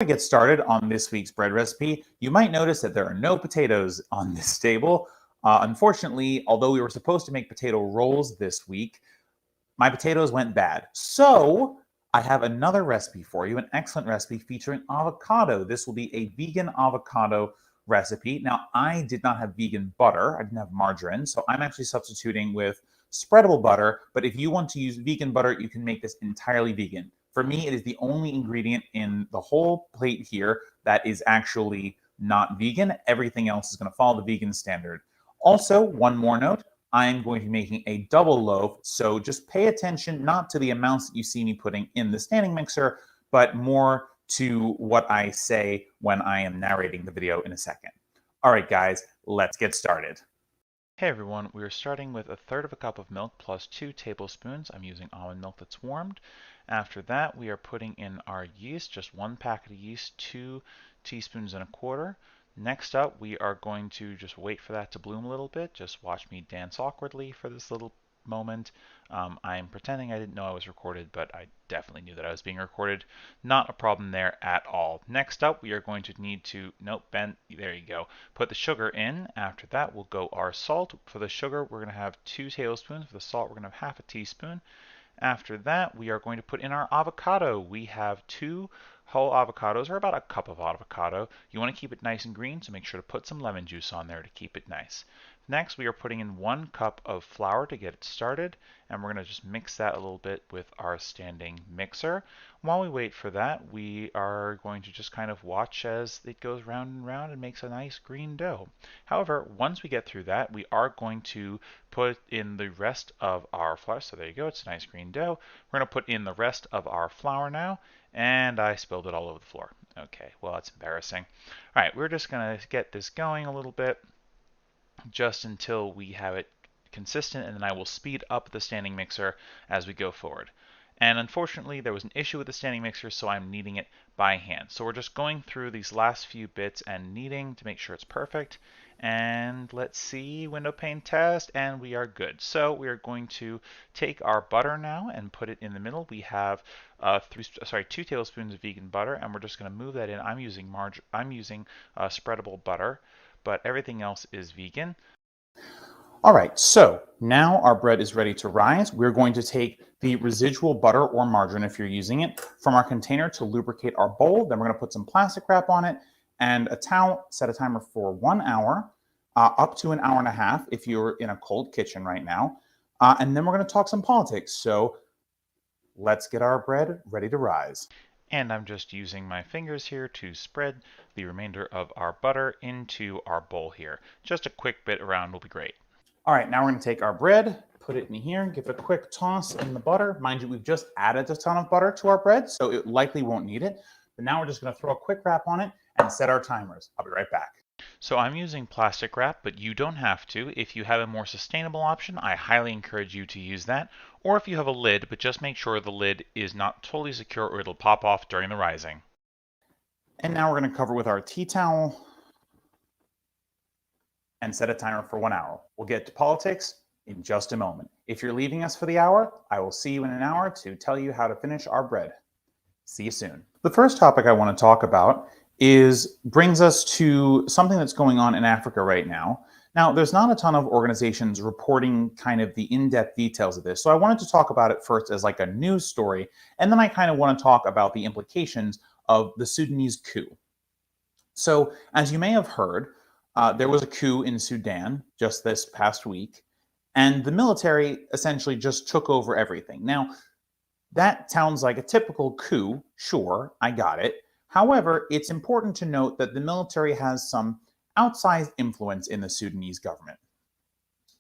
To get started on this week's bread recipe, you might notice that there are no potatoes on this table. Unfortunately, although we were supposed to make potato rolls this week, my potatoes went bad. So I have another recipe for you, an excellent recipe featuring avocado. This will be a vegan avocado recipe. Now, I did not have vegan butter. I didn't have margarine, so I'm actually substituting with spreadable butter. But if you want to use vegan butter, you can make this entirely vegan. For me, it is the only ingredient in the whole plate here that is actually not vegan. Everything else is going to follow the vegan standard. Also, one more note, I'm going to be making a double loaf, so just pay attention not to the amounts that you see me putting in the standing mixer, but more to what I say when I am narrating the video in a second. All right, guys, let's get started. Hey everyone, we are starting with 1/3 of a cup of milk plus 2 tablespoons. I'm using almond milk that's warmed. After that, we are putting in our yeast, just 1 packet of yeast, 2 teaspoons and a quarter. Next up, we are going to just wait for that to bloom a little bit. Just watch me dance awkwardly for this little moment. I'm pretending I didn't know I was recorded, but I definitely knew that I was being recorded. Not a problem there at all. Next up, we are going to need to, nope, Ben, there you go, put the sugar in. After that, we'll go our salt. For the sugar, we're going to have 2 tablespoons. For the salt, we're going to have half a teaspoon. After that, we are going to put in our avocado. We have 2 whole avocados, or about a cup of avocado. You want to keep it nice and green, so make sure to put some lemon juice on there to keep it nice. Next, we are putting in 1 cup of flour to get it started, and we're going to just mix that a little bit with our standing mixer. While we wait for that, we are going to just kind of watch as it goes round and round and makes a nice green dough. However, once we get through that, we are going to put in the rest of our flour. So there you go, it's a nice green dough. We're going to put in the rest of our flour now, and I spilled it all over the floor. Okay, well, that's embarrassing. All right, we're just going to get this going a little bit just until we have it consistent, and then I will speed up the standing mixer as we go forward. And unfortunately, there was an issue with the standing mixer, so I'm kneading it by hand. So we're just going through these last few bits and kneading to make sure it's perfect. And let's see, window pane test, and we are good. So we are going to take our butter now and put it in the middle. We have 2 tablespoons of vegan butter, and we're just going to move that in. I'm using spreadable butter, but everything else is vegan. All right, so now our bread is ready to rise. We're going to take the residual butter or margarine, if you're using it, from our container to lubricate our bowl. Then we're going to put some plastic wrap on it and a towel, set a timer for 1 hour, up to an hour and a half if you're in a cold kitchen right now. And then we're going to talk some politics. So let's get our bread ready to rise. And I'm just using my fingers here to spread the remainder of our butter into our bowl here. Just a quick bit around will be great. All right, now we're going to take our bread, put it in here, give it a quick toss in the butter. Mind you, we've just added a ton of butter to our bread, so it likely won't need it. But now we're just going to throw a quick wrap on it and set our timers. I'll be right back. So I'm using plastic wrap, but you don't have to. If you have a more sustainable option, I highly encourage you to use that. Or if you have a lid, but just make sure the lid is not totally secure or it'll pop off during the rising. And now we're going to cover with our tea towel and set a timer for 1 hour. We'll get to politics in just a moment. If you're leaving us for the hour, I will see you in an hour to tell you how to finish our bread. See you soon. The first topic I want to talk about brings us to something that's going on in Africa right now. Now, there's not a ton of organizations reporting kind of the in-depth details of this, so I wanted to talk about it first as like a news story, and then I kind of want to talk about the implications of the Sudanese coup. So, as you may have heard, there was a coup in Sudan just this past week, and the military essentially just took over everything. Now, that sounds like a typical coup, sure, I got it. However, it's important to note that the military has some outsized influence in the Sudanese government.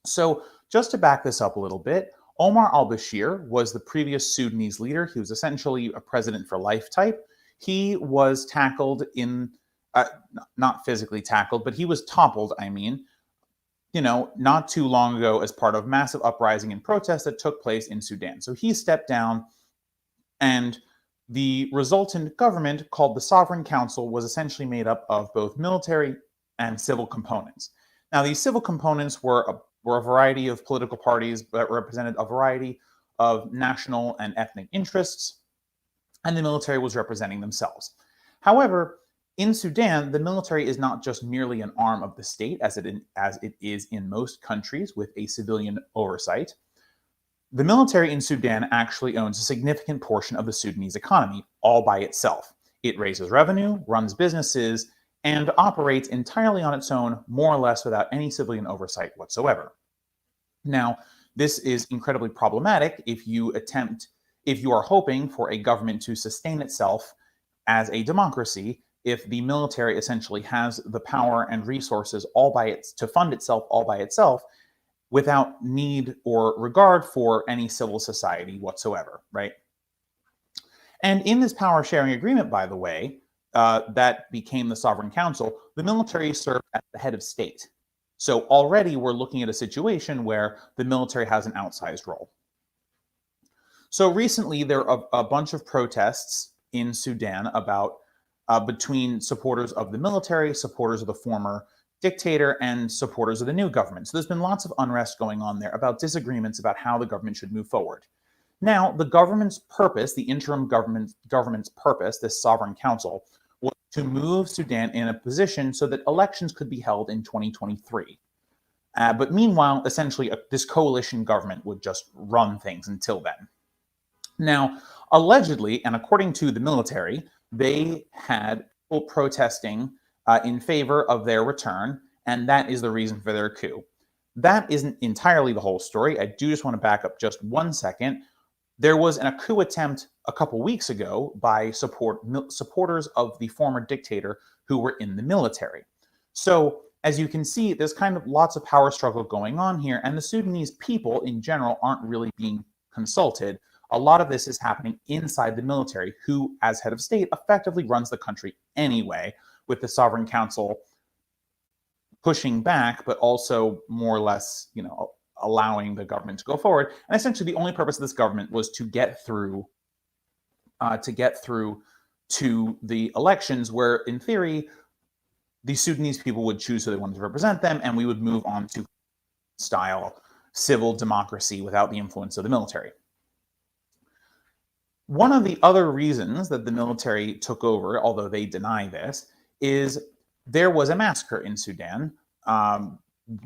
So just to back this up a little bit, Omar al-Bashir was the previous Sudanese leader. He was essentially a president for life type. He was tackled not physically tackled, but he was toppled, not too long ago as part of massive uprising and protests that took place in Sudan. So he stepped down, and the resultant government, called the Sovereign Council, was essentially made up of both military and civil components. Now, these civil components were a variety of political parties that represented a variety of national and ethnic interests, and the military was representing themselves. However, in Sudan, the military is not just merely an arm of the state, as it is in most countries with a civilian oversight. The military in Sudan actually owns a significant portion of the Sudanese economy all by itself. It raises revenue, runs businesses, and operates entirely on its own, more or less without any civilian oversight whatsoever. Now, this is incredibly problematic if you are hoping for a government to sustain itself as a democracy, if the military essentially has the power and resources to fund itself all by itself without need or regard for any civil society whatsoever, right? And in this power sharing agreement, by the way, that became the Sovereign Council, the military served as the head of state. So already we're looking at a situation where the military has an outsized role. So recently there are a bunch of protests in Sudan about between supporters of the military, supporters of the former dictator, and supporters of the new government. So there's been lots of unrest going on there about disagreements about how the government should move forward. Now, the government's purpose, the interim government's purpose, this sovereign council, was to move Sudan in a position so that elections could be held in 2023. But meanwhile, essentially, this coalition government would just run things until then. Now, allegedly, and according to the military, they had people protesting in favor of their return, and that is the reason for their coup. That isn't entirely the whole story. I do just want to back up just 1 second. There was a coup attempt a couple weeks ago by supporters of the former dictator who were in the military. So, as you can see, there's kind of lots of power struggle going on here, and the Sudanese people in general aren't really being consulted. A lot of this is happening inside the military, who, as head of state, effectively runs the country anyway, with the Sovereign Council pushing back, but also more or less, allowing the government to go forward. And essentially, the only purpose of this government was to get through to the elections, where, in theory, the Sudanese people would choose who they wanted to represent them, and we would move on to style civil democracy without the influence of the military. One of the other reasons that the military took over, although they deny this, is there was a massacre in Sudan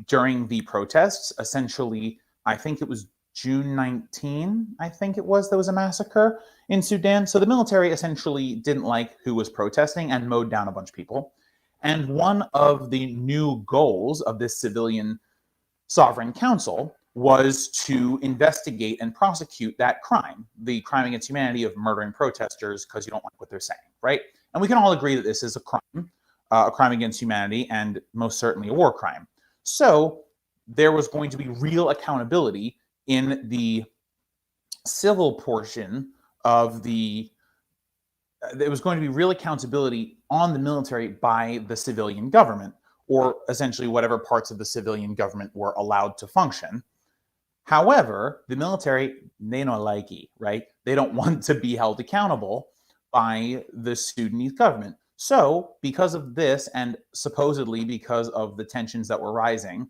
during the protests. Essentially, I think it was June 19, there was a massacre in Sudan. So the military essentially didn't like who was protesting and mowed down a bunch of people. And one of the new goals of this civilian sovereign council was to investigate and prosecute that crime, the crime against humanity of murdering protesters because you don't like what they're saying, right? And we can all agree that this is a crime against humanity, and most certainly a war crime. So there was going to be real accountability in the civil portion of there was going to be real accountability on the military by the civilian government, or essentially whatever parts of the civilian government were allowed to function. However, the military, they don't like it, right? They don't want to be held accountable by the Sudanese government. So, because of this, and supposedly because of the tensions that were rising,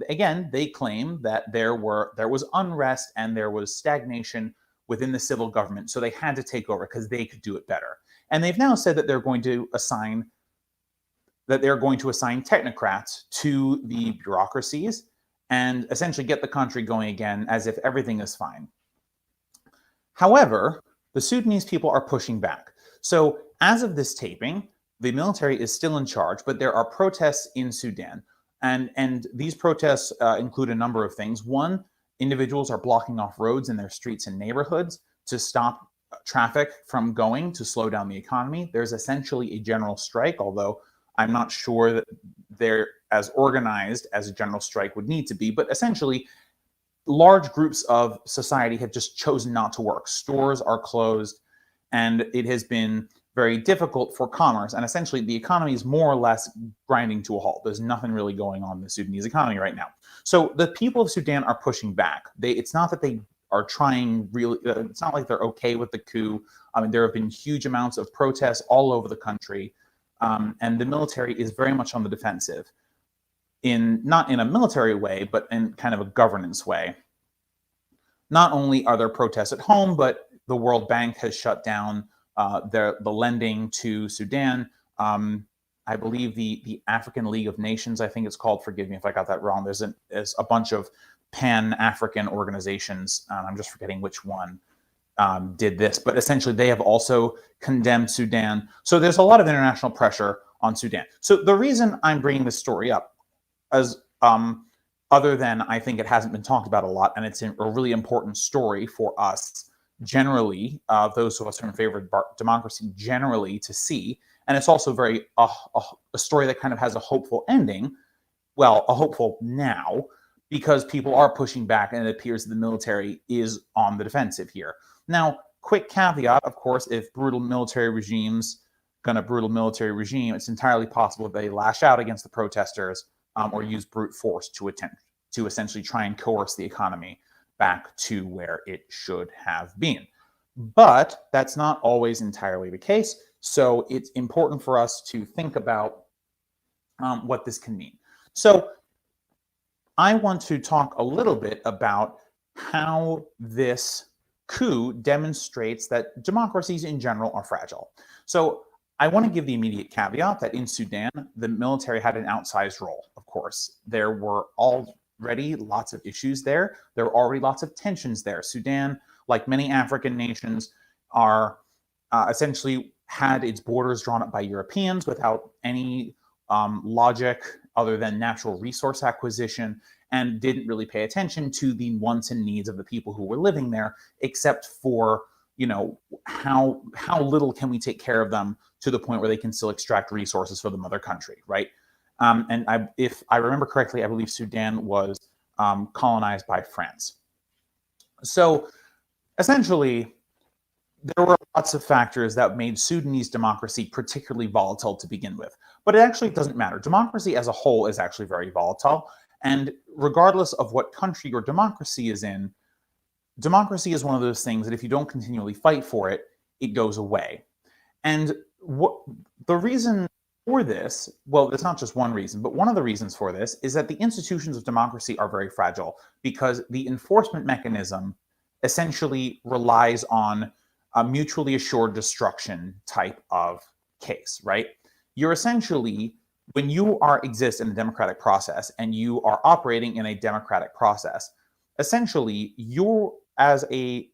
again, they claim that there was unrest and there was stagnation within the civil government, so they had to take over because they could do it better. And they've now said that they're going to assign technocrats to the bureaucracies and essentially get the country going again as if everything is fine. However, the Sudanese people are pushing back. So as of this taping, the military is still in charge, but there are protests in Sudan. And these protests include a number of things. One, individuals are blocking off roads in their streets and neighborhoods to stop traffic from going, to slow down the economy. There's essentially a general strike, although I'm not sure that they're as organized as a general strike would need to be. But essentially, large groups of society have just chosen not to work. Stores are closed, and it has been very difficult for commerce. And essentially, the economy is more or less grinding to a halt. There's nothing really going on in the Sudanese economy right now. So the people of Sudan are pushing back. It's not that they are trying really, it's not like they're okay with the coup. I mean, there have been huge amounts of protests all over the country. And the military is very much on the defensive, not in a military way, but in kind of a governance way. Not only are there protests at home, but the World Bank has shut down the lending to Sudan. I believe the African League of Nations, I think it's called. Forgive me if I got that wrong. There's a bunch of Pan-African organizations. I'm just forgetting which one did this, but essentially they have also condemned Sudan. So there's a lot of international pressure on Sudan. So the reason I'm bringing this story up, as other than I think it hasn't been talked about a lot, and it's a really important story for us generally, those of us who are in favor of democracy generally, to see. And it's also very a story that kind of has a hopeful ending. Well, a hopeful now, because people are pushing back, and it appears that the military is on the defensive here. Now, quick caveat, of course, if brutal military regimes gonna brutal military regime, it's entirely possible that they lash out against the protesters or use brute force to attempt to essentially try and coerce the economy back to where it should have been. But that's not always entirely the case. So it's important for us to think about what this can mean. So I want to talk a little bit about how this coup demonstrates that democracies in general are fragile. So I want to give the immediate caveat that in Sudan, the military had an outsized role, of course. There were already lots of issues there. There were already lots of tensions there. Sudan, like many African nations, are essentially had its borders drawn up by Europeans without any logic other than natural resource acquisition, and didn't really pay attention to the wants and needs of the people who were living there, except for, you know, how little can we take care of them to the point where they can still extract resources for the mother country, right? If I remember correctly, I believe Sudan was colonized by France. So essentially, there were lots of factors that made Sudanese democracy particularly volatile to begin with. But it actually doesn't matter. Democracy as a whole is actually very volatile. And regardless of what country your democracy is in, democracy is one of those things that if you don't continually fight for it, it goes away. And the reason for this, well, there's not just one reason, but one of the reasons for this is that the institutions of democracy are very fragile because the enforcement mechanism essentially relies on a mutually assured destruction type of case, right? You're essentially, when you exist in a democratic process and you are operating in a democratic process, essentially you as a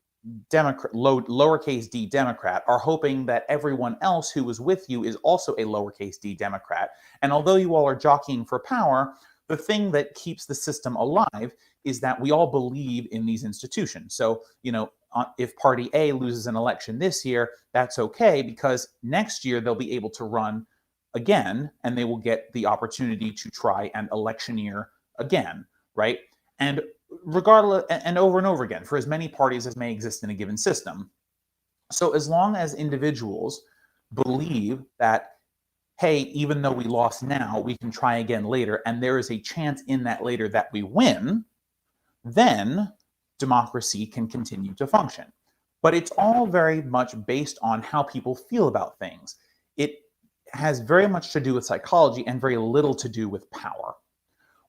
Democrat, lowercase d Democrat, are hoping that everyone else who is with you is also a lowercase d Democrat. And although you all are jockeying for power, the thing that keeps the system alive is that we all believe in these institutions. So, you know, if party A loses an election this year, that's okay, because next year they'll be able to run again and they will get the opportunity to try and electioneer again, right? And regardless, and over again, for as many parties as may exist in a given system. So as long as individuals believe that, hey, even though we lost now, we can try again later, and there is a chance in that later that we win, then democracy can continue to function. But it's all very much based on how people feel about things. It has very much to do with psychology and very little to do with power.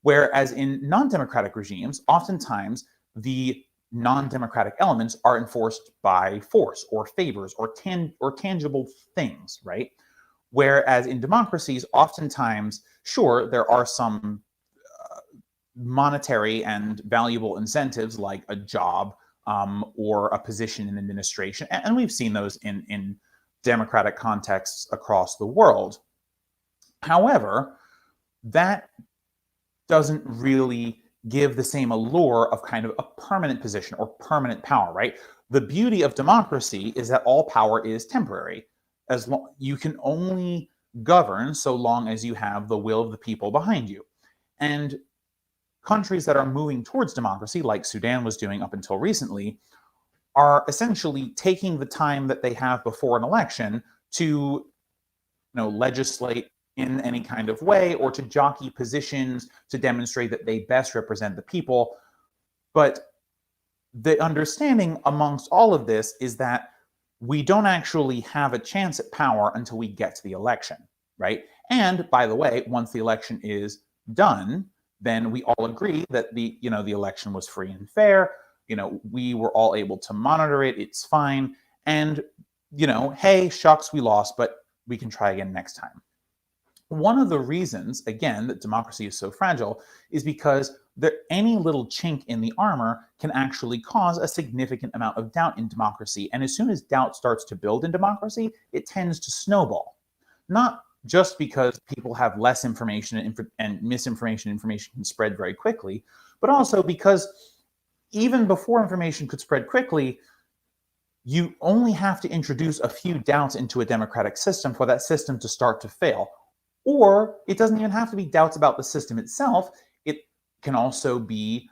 Whereas in non-democratic regimes, oftentimes the non-democratic elements are enforced by force or favors or tangible things, right? Whereas in democracies, oftentimes, sure, there are some monetary and valuable incentives like a job or a position in administration. And we've seen those in democratic contexts across the world. However, that doesn't really give the same allure of kind of a permanent position or permanent power, right? The beauty of democracy is that all power is temporary. As long you can only govern so long as you have the will of the people behind you. And countries that are moving towards democracy, like Sudan was doing up until recently, are essentially taking the time that they have before an election to, legislate in any kind of way or to jockey positions to demonstrate that they best represent the people. But the understanding amongst all of this is that we don't actually have a chance at power until we get to the election, right? And by the way, once the election is done, then we all agree that the election was free and fair. We were all able to monitor it. It's fine. And hey, shucks, we lost, but we can try again next time. One of the reasons, again, that democracy is so fragile is because any little chink in the armor can actually cause a significant amount of doubt in democracy. And as soon as doubt starts to build in democracy, it tends to snowball. Not just because people have less information and misinformation, information can spread very quickly, but also because even before information could spread quickly, you only have to introduce a few doubts into a democratic system for that system to start to fail. Or it doesn't even have to be doubts about the system itself. It can also be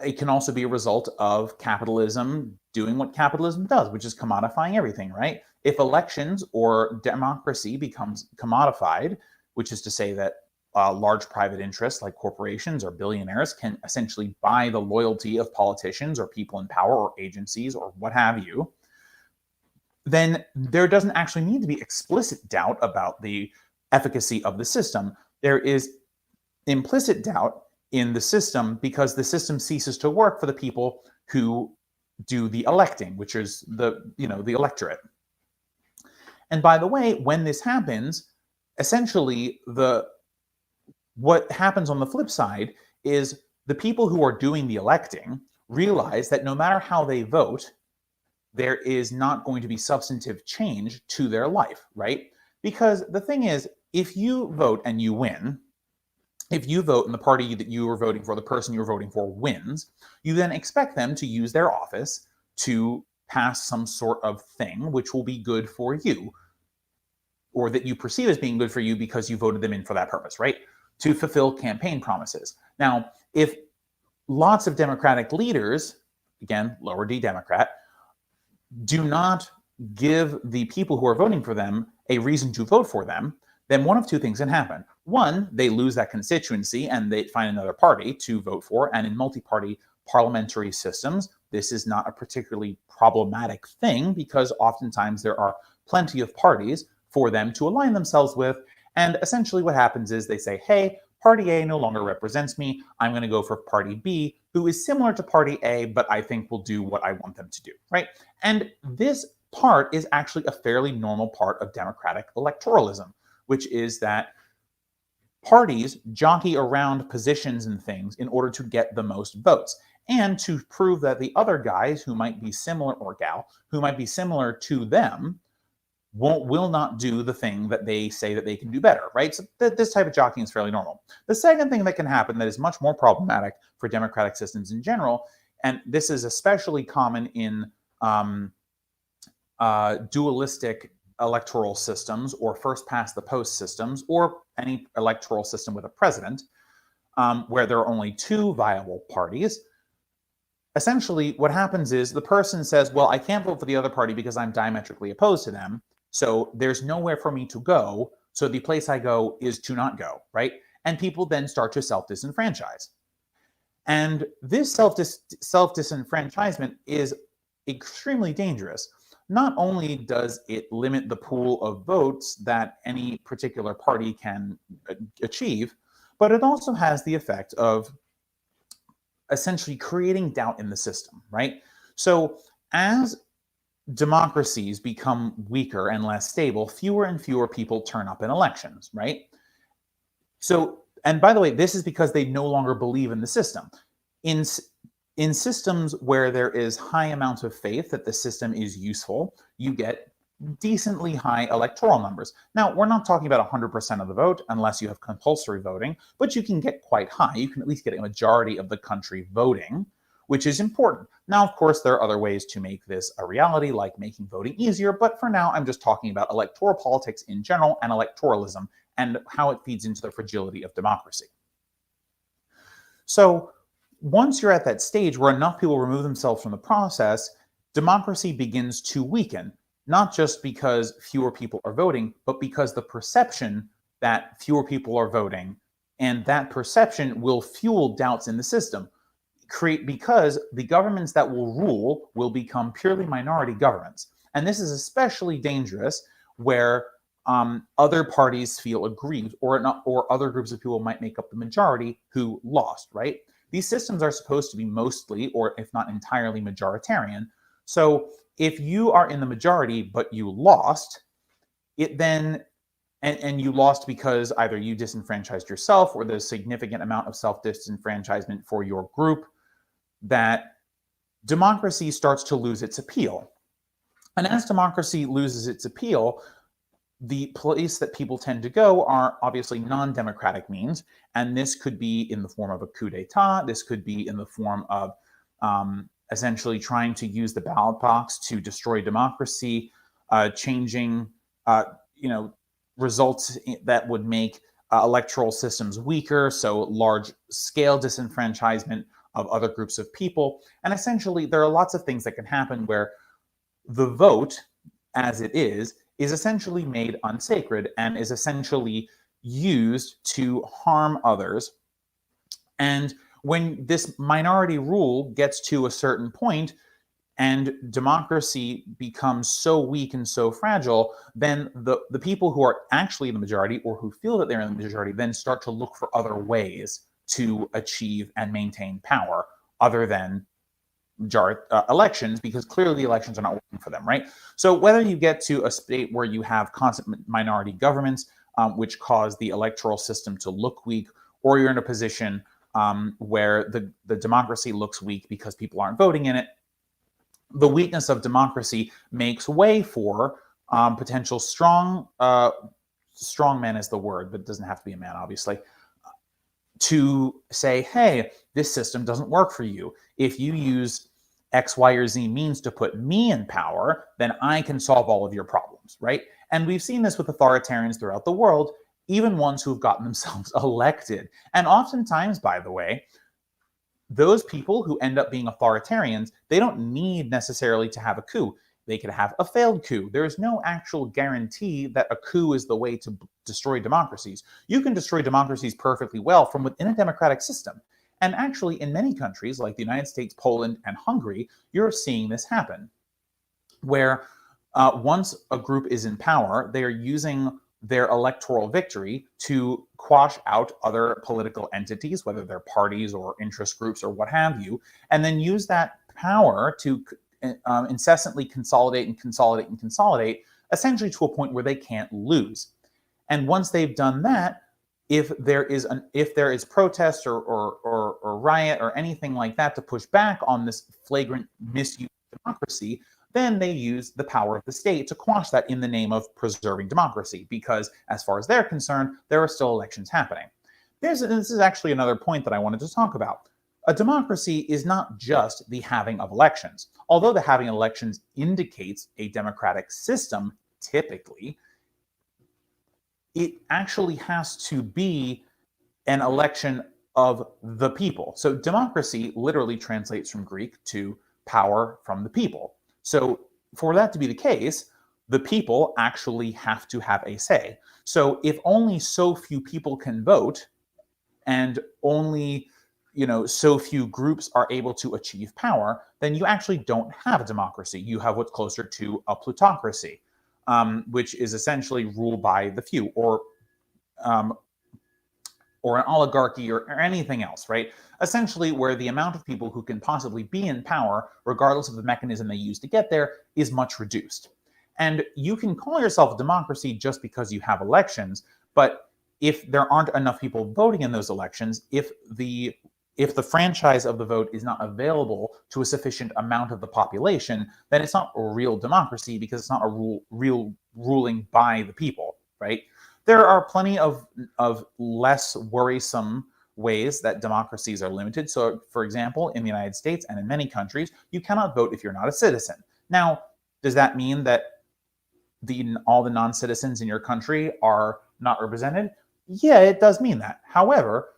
a result of capitalism doing what capitalism does, which is commodifying everything, right? If elections or democracy becomes commodified, which is to say that large private interests like corporations or billionaires can essentially buy the loyalty of politicians or people in power or agencies or what have you, then there doesn't actually need to be explicit doubt about the efficacy of the system. There is implicit doubt in the system because the system ceases to work for the people who do the electing, which is the electorate. And by the way, when this happens, essentially what happens on the flip side is the people who are doing the electing realize that no matter how they vote, there is not going to be substantive change to their life, right? Because the thing is, if you vote and you win, if you vote and the party that you are voting for, the person you're voting for wins, you then expect them to use their office to pass some sort of thing which will be good for you, or that you perceive as being good for you because you voted them in for that purpose, right? To fulfill campaign promises. Now, if lots of Democratic leaders, again, lower D Democrat, do not give the people who are voting for them a reason to vote for them, then one of two things can happen. One, they lose that constituency and they find another party to vote for. And in multi-party parliamentary systems, this is not a particularly problematic thing because oftentimes there are plenty of parties for them to align themselves with. And essentially what happens is they say, hey, Party A no longer represents me. I'm going to go for Party B, who is similar to Party A, but I think will do what I want them to do, right? And this part is actually a fairly normal part of democratic electoralism, which is that parties jockey around positions and things in order to get the most votes and to prove that the other guys who might be similar, or gal, who might be similar to them, will not do the thing that they say that they can do better, right? So this type of jockeying is fairly normal. The second thing that can happen that is much more problematic for democratic systems in general, and this is especially common in dualistic electoral systems or first past the post systems or any electoral system with a president, where there are only two viable parties. Essentially, what happens is the person says, well, I can't vote for the other party because I'm diametrically opposed to them. So there's nowhere for me to go. So the place I go is to not go, right? And people then start to self-disenfranchise. And this self-disenfranchisement is extremely dangerous. Not only does it limit the pool of votes that any particular party can achieve, but it also has the effect of essentially creating doubt in the system, right? So as democracies become weaker and less stable, fewer and fewer people turn up in elections, right? So, and by the way, this is because they no longer believe in the system. In systems where there is high amount of faith that the system is useful, you get decently high electoral numbers. Now, we're not talking about 100% of the vote unless you have compulsory voting, but you can get quite high. You can at least get a majority of the country voting, which is important. Now, of course, there are other ways to make this a reality, like making voting easier, but for now, I'm just talking about electoral politics in general and electoralism and how it feeds into the fragility of democracy. So once you're at that stage where enough people remove themselves from the process, democracy begins to weaken, not just because fewer people are voting, but because the perception that fewer people are voting, and that perception will fuel doubts in the system. Because the governments that will rule will become purely minority governments. And this is especially dangerous where other parties feel aggrieved, or other groups of people might make up the majority who lost, right? These systems are supposed to be mostly, or if not entirely, majoritarian. So if you are in the majority but you lost, it then and you lost because either you disenfranchised yourself or there's a significant amount of self-disenfranchisement for your group, that democracy starts to lose its appeal. And as democracy loses its appeal, the place that people tend to go are obviously non-democratic means, and this could be in the form of a coup d'etat. This could be in the form of essentially trying to use the ballot box to destroy democracy, changing, results that would make electoral systems weaker, so large-scale disenfranchisement of other groups of people. And essentially, there are lots of things that can happen where the vote, as it is essentially made unsacred and is essentially used to harm others. And when this minority rule gets to a certain point and democracy becomes so weak and so fragile, then the people who are actually in the majority or who feel that they're in the majority then start to look for other ways to achieve and maintain power other than elections, because clearly elections are not working for them, right? So whether you get to a state where you have constant minority governments, which cause the electoral system to look weak, or you're in a position where the democracy looks weak because people aren't voting in it, the weakness of democracy makes way for potential strong man is the word, but it doesn't have to be a man, obviously, to say, hey, this system doesn't work for you. If you use X, Y, or Z means to put me in power, then I can solve all of your problems, right? And we've seen this with authoritarians throughout the world, even ones who've gotten themselves elected. And oftentimes, by the way, those people who end up being authoritarians, they don't need necessarily to have a coup. They could have a failed coup. There is no actual guarantee that a coup is the way to destroy democracies. You can destroy democracies perfectly well from within a democratic system. And actually, in many countries like the United States, Poland, and Hungary, you're seeing this happen, where once a group is in power, they are using their electoral victory to quash out other political entities, whether they're parties or interest groups or what have you, and then use that power to incessantly consolidate, essentially to a point where they can't lose. And once they've done that, if there is protest or riot or anything like that to push back on this flagrant misuse of democracy, then they use the power of the state to quash that in the name of preserving democracy, because as far as they're concerned, there are still elections happening. This is actually another point that I wanted to talk about. A democracy is not just the having of elections. Although the having elections indicates a democratic system, typically, it actually has to be an election of the people. So democracy literally translates from Greek to power from the people. So for that to be the case, the people actually have to have a say. So if only so few people can vote and only so few groups are able to achieve power, then you actually don't have a democracy. You have what's closer to a plutocracy, which is essentially ruled by the few, or an oligarchy, or anything else, right? Essentially, where the amount of people who can possibly be in power, regardless of the mechanism they use to get there, is much reduced. And you can call yourself a democracy just because you have elections, but if there aren't enough people voting in those elections, if the franchise of the vote is not available to a sufficient amount of the population, then it's not a real democracy, because it's not a real ruling by the people, right? There are plenty of less worrisome ways that democracies are limited. So, for example, in the United States and in many countries, you cannot vote if you're not a citizen. Now, does that mean that all the non-citizens in your country are not represented? Yeah, it does mean that. However,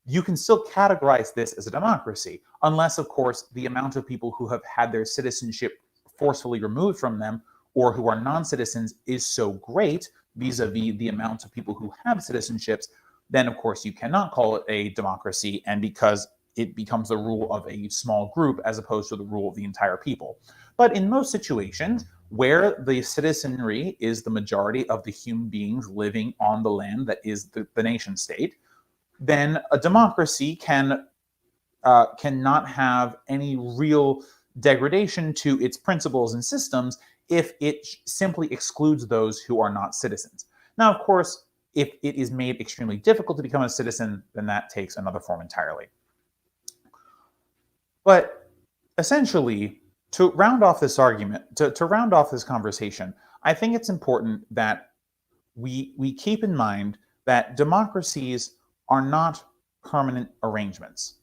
you can still categorize this as a democracy, unless, of course, the amount of people who have had their citizenship forcefully removed from them or who are non-citizens is so great vis-a-vis the amount of people who have citizenships, then of course you cannot call it a democracy, and because it becomes the rule of a small group as opposed to the rule of the entire people. But in most situations where the citizenry is the majority of the human beings living on the land that is the nation state, then a democracy cannot have any real degradation to its principles and systems if it simply excludes those who are not citizens. Now, of course, if it is made extremely difficult to become a citizen, then that takes another form entirely. But essentially, to round off this argument, to round off this conversation, I think it's important that we keep in mind that democracies are not permanent arrangements.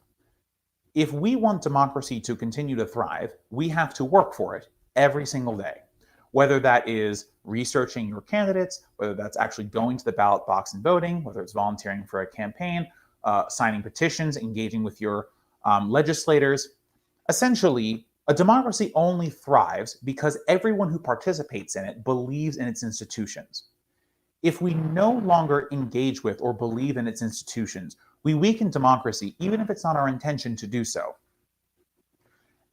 If we want democracy to continue to thrive, we have to work for it every single day. Whether that is researching your candidates, whether that's actually going to the ballot box and voting, whether it's volunteering for a campaign, signing petitions, engaging with your legislators. Essentially, a democracy only thrives because everyone who participates in it believes in its institutions. If we no longer engage with or believe in its institutions, we weaken democracy, even if it's not our intention to do so.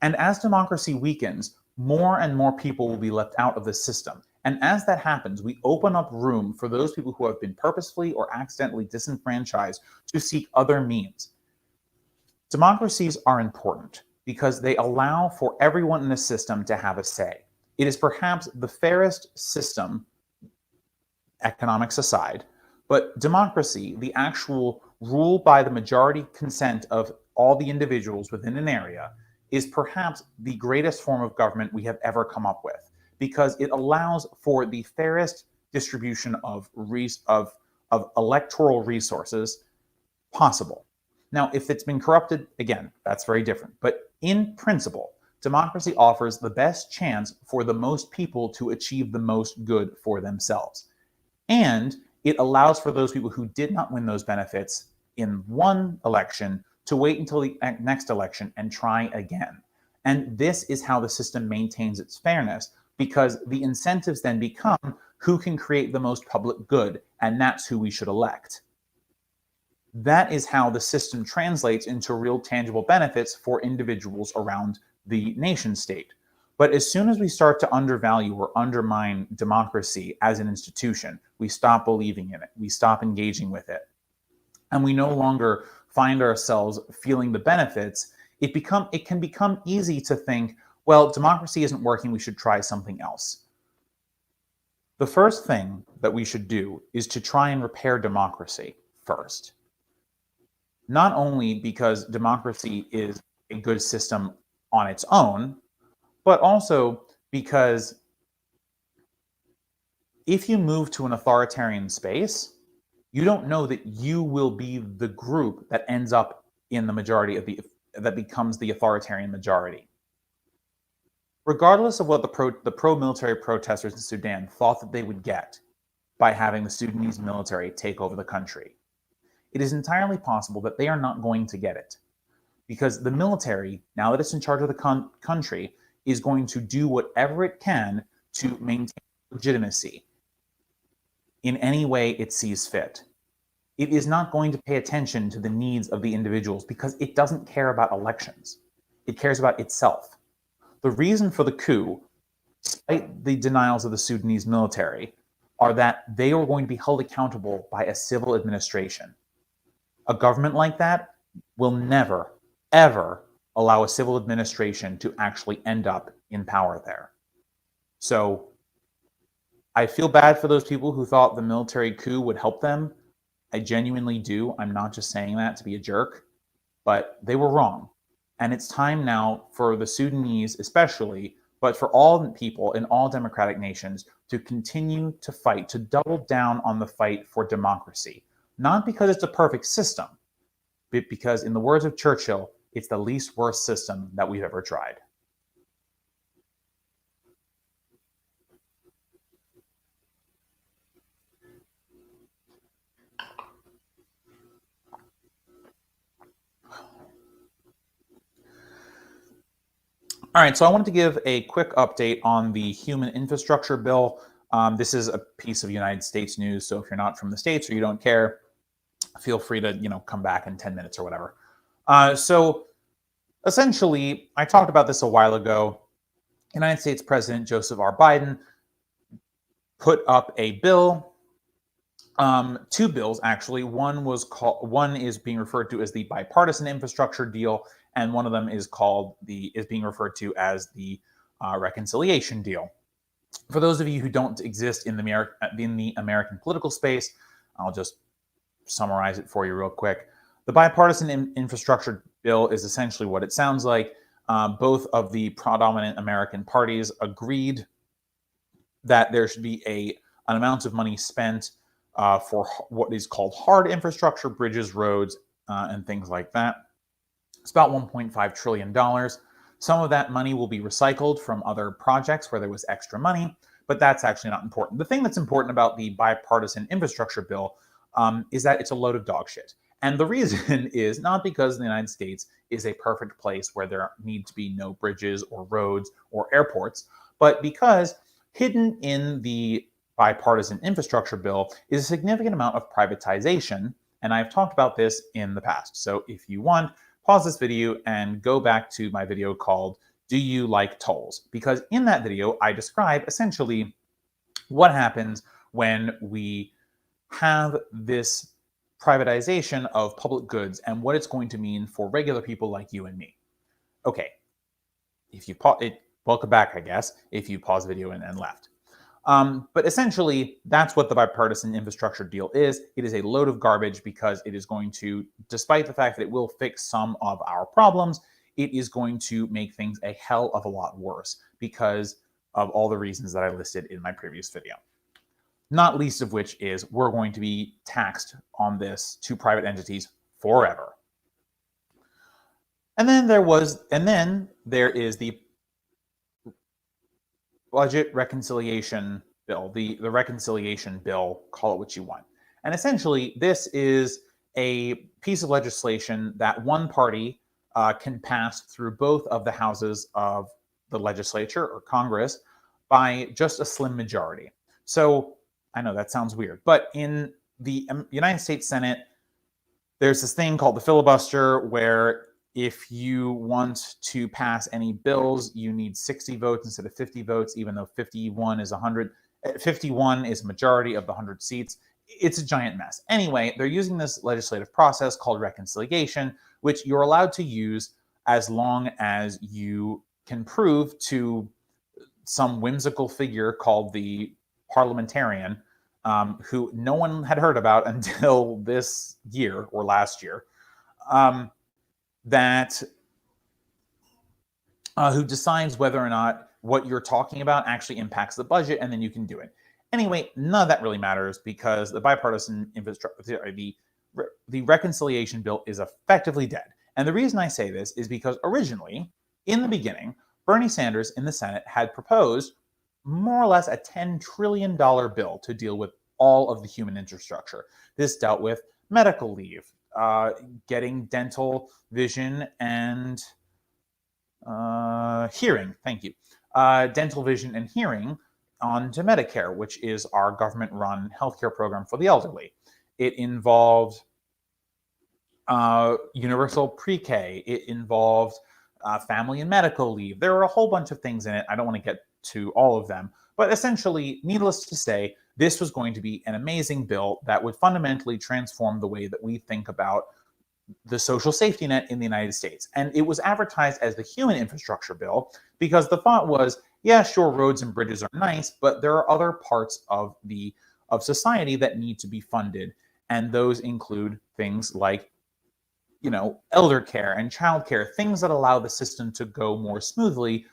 And as democracy weakens, more and more people will be left out of the system. And as that happens, we open up room for those people who have been purposefully or accidentally disenfranchised to seek other means. Democracies are important because they allow for everyone in the system to have a say. It is perhaps the fairest system, economics aside, but democracy, the actual rule by the majority consent of all the individuals within an area, is perhaps the greatest form of government we have ever come up with, because it allows for the fairest distribution of electoral resources possible. Now, if it's been corrupted, again, that's very different. But in principle, democracy offers the best chance for the most people to achieve the most good for themselves. And it allows for those people who did not win those benefits in one election to wait until the next election and try again. And this is how the system maintains its fairness, because the incentives then become who can create the most public good, and that's who we should elect. That is how the system translates into real tangible benefits for individuals around the nation state. But as soon as we start to undervalue or undermine democracy as an institution, we stop believing in it, we stop engaging with it, and we no longer find ourselves feeling the benefits. It can become easy to think, well, democracy isn't working, we should try something else. The first thing that we should do is to try and repair democracy first. Not only because democracy is a good system on its own, but also because if you move to an authoritarian space, you don't know that you will be the group that ends up in the majority of that becomes the authoritarian majority. Regardless of what the pro-military protesters in Sudan thought that they would get by having the Sudanese military take over the country, it is entirely possible that they are not going to get it, because the military, now that it's in charge of the country, is going to do whatever it can to maintain legitimacy in any way it sees fit. It is not going to pay attention to the needs of the individuals because it doesn't care about elections. It cares about itself. The reason for the coup, despite the denials of the Sudanese military, are that they are going to be held accountable by a civil administration. A government like that will never, ever allow a civil administration to actually end up in power there. So I feel bad for those people who thought the military coup would help them. I genuinely do. I'm not just saying that to be a jerk, but they were wrong. And it's time now for the Sudanese especially, but for all people in all democratic nations, to continue to fight, to double down on the fight for democracy. Not because it's a perfect system, but because, in the words of Churchill, it's the least worst system that we've ever tried. All right, so I wanted to give a quick update on the Human Infrastructure Bill. This is a piece of United States news, so if you're not from the States or you don't care, feel free to come back in 10 minutes or whatever. So essentially, I talked about this a while ago. United States President Joseph R. Biden put up a bill, two bills actually. One is being referred to as the bipartisan infrastructure deal, and one of them is being referred to as the reconciliation deal. For those of you who don't exist in the American political space, I'll just summarize it for you real quick. The bipartisan infrastructure bill is essentially what it sounds like. Both of the predominant American parties agreed that there should be an amount of money spent for what is called hard infrastructure, bridges, roads, and things like that. It's about $1.5 trillion. Some of that money will be recycled from other projects where there was extra money, but that's actually not important. The thing that's important about the bipartisan infrastructure bill is that it's a load of dog shit. And the reason is not because the United States is a perfect place where there need to be no bridges or roads or airports, but because hidden in the bipartisan infrastructure bill is a significant amount of privatization. And I've talked about this in the past. So if you want, pause this video and go back to my video called "Do You Like Tolls?" Because in that video, I describe essentially what happens when we have this privatization of public goods and what it's going to mean for regular people like you and me. Okay, if you welcome back, I guess, if you pause the video and left. But essentially, that's what the bipartisan infrastructure deal is. It is a load of garbage because it is going to, despite the fact that it will fix some of our problems, it is going to make things a hell of a lot worse because of all the reasons that I listed in my previous video. Not least of which is we're going to be taxed on this to private entities forever. And then there is the budget reconciliation bill, the reconciliation bill, call it what you want. And essentially, this is a piece of legislation that one party can pass through both of the houses of the legislature or Congress by just a slim majority. So I know that sounds weird, but in the United States Senate, there's this thing called the filibuster where if you want to pass any bills, you need 60 votes instead of 50 votes, even though 51 is a majority of the 100 seats. It's a giant mess. Anyway, they're using this legislative process called reconciliation, which you're allowed to use as long as you can prove to some whimsical figure called the parliamentarian, who no one had heard about until this year or last year, who decides whether or not what you're talking about actually impacts the budget, and then you can do it. Anyway, none of that really matters because the bipartisan infrastructure, the reconciliation bill is effectively dead. And the reason I say this is because originally, in the beginning, Bernie Sanders in the Senate had proposed more or less a $10 trillion bill to deal with all of the human infrastructure. This dealt with medical leave, getting dental, vision, and hearing. Thank you. Dental, vision, and hearing onto Medicare, which is our government-run healthcare program for the elderly. It involved universal pre-K. It involved family and medical leave. There were a whole bunch of things in it. I don't want to get to all of them. But essentially, needless to say, this was going to be an amazing bill that would fundamentally transform the way that we think about the social safety net in the United States. And it was advertised as the human infrastructure bill because the thought was, yeah, sure, roads and bridges are nice, but there are other parts of society that need to be funded. And those include things like, elder care and child care, things that allow the system to go more smoothly,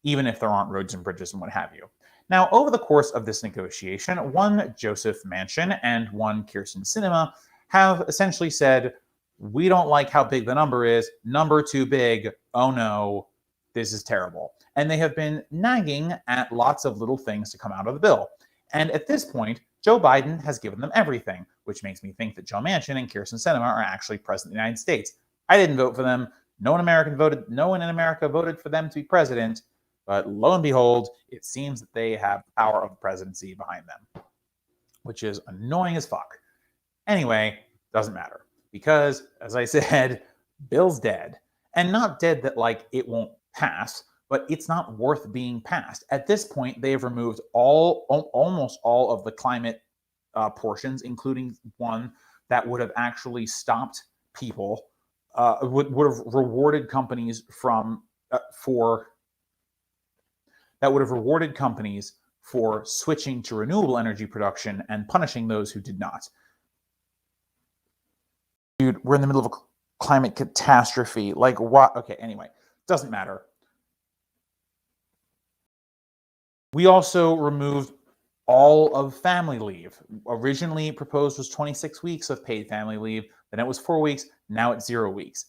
even if there aren't roads and bridges and what have you. Now, over the course of this negotiation, one Joseph Manchin and one Kyrsten Sinema have essentially said, we don't like how big the number is. Number too big. Oh no, this is terrible. And they have been nagging at lots of little things to come out of the bill. And at this point, Joe Biden has given them everything, which makes me think that Joe Manchin and Kyrsten Sinema are actually president of the United States. I didn't vote for them. No one in America voted for them to be president. But lo and behold, it seems that they have the power of the presidency behind them, which is annoying as fuck. Anyway, doesn't matter. Because, as I said, bill's dead. And not dead that, it won't pass, but it's not worth being passed. At this point, they have removed almost all of the climate portions, including one that would have actually stopped people would have rewarded companies for switching to renewable energy production and punishing those who did not. Dude, we're in the middle of a climate catastrophe. Like, what? Okay, anyway, doesn't matter. We also removed all of family leave. Originally proposed was 26 weeks of paid family leave, then it was 4 weeks, now it's 0 weeks.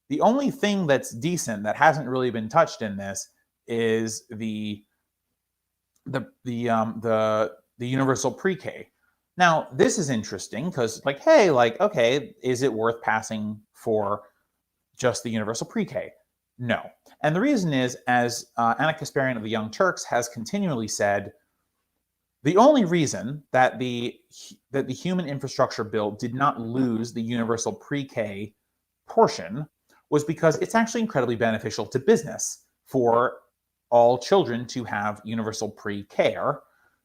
The only thing that's decent that hasn't really been touched in this is the universal pre-K. Now, this is interesting because, like, hey, like, okay, is it worth passing for just the universal pre-K? No. And the reason is, as Anna Kasparian of the Young Turks has continually said, the only reason that the human infrastructure bill did not lose the universal pre-K portion was because it's actually incredibly beneficial to business for all children to have universal pre-care,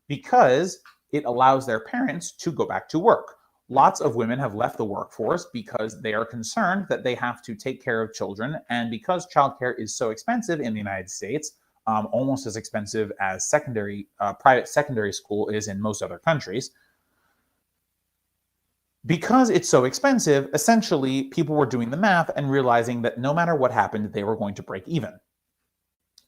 because it allows their parents to go back to work. Lots of women have left the workforce because they are concerned that they have to take care of children, and because childcare is so expensive in the United States, almost as expensive as private secondary school is in most other countries. Because it's so expensive, essentially, people were doing the math and realizing that no matter what happened, they were going to break even.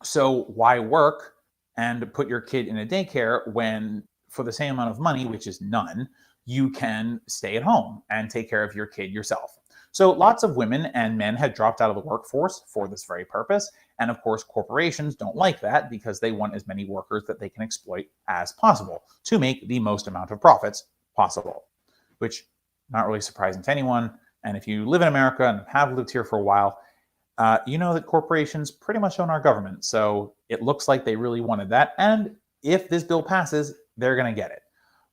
So why work and put your kid in a daycare when, for the same amount of money, which is none, you can stay at home and take care of your kid yourself? So lots of women and men had dropped out of the workforce for this very purpose. And of course, corporations don't like that because they want as many workers that they can exploit as possible to make the most amount of profits possible, which not really surprising to anyone. And if you live in America and have lived here for a while, you know that corporations pretty much own our government. So it looks like they really wanted that. And if this bill passes, they're going to get it.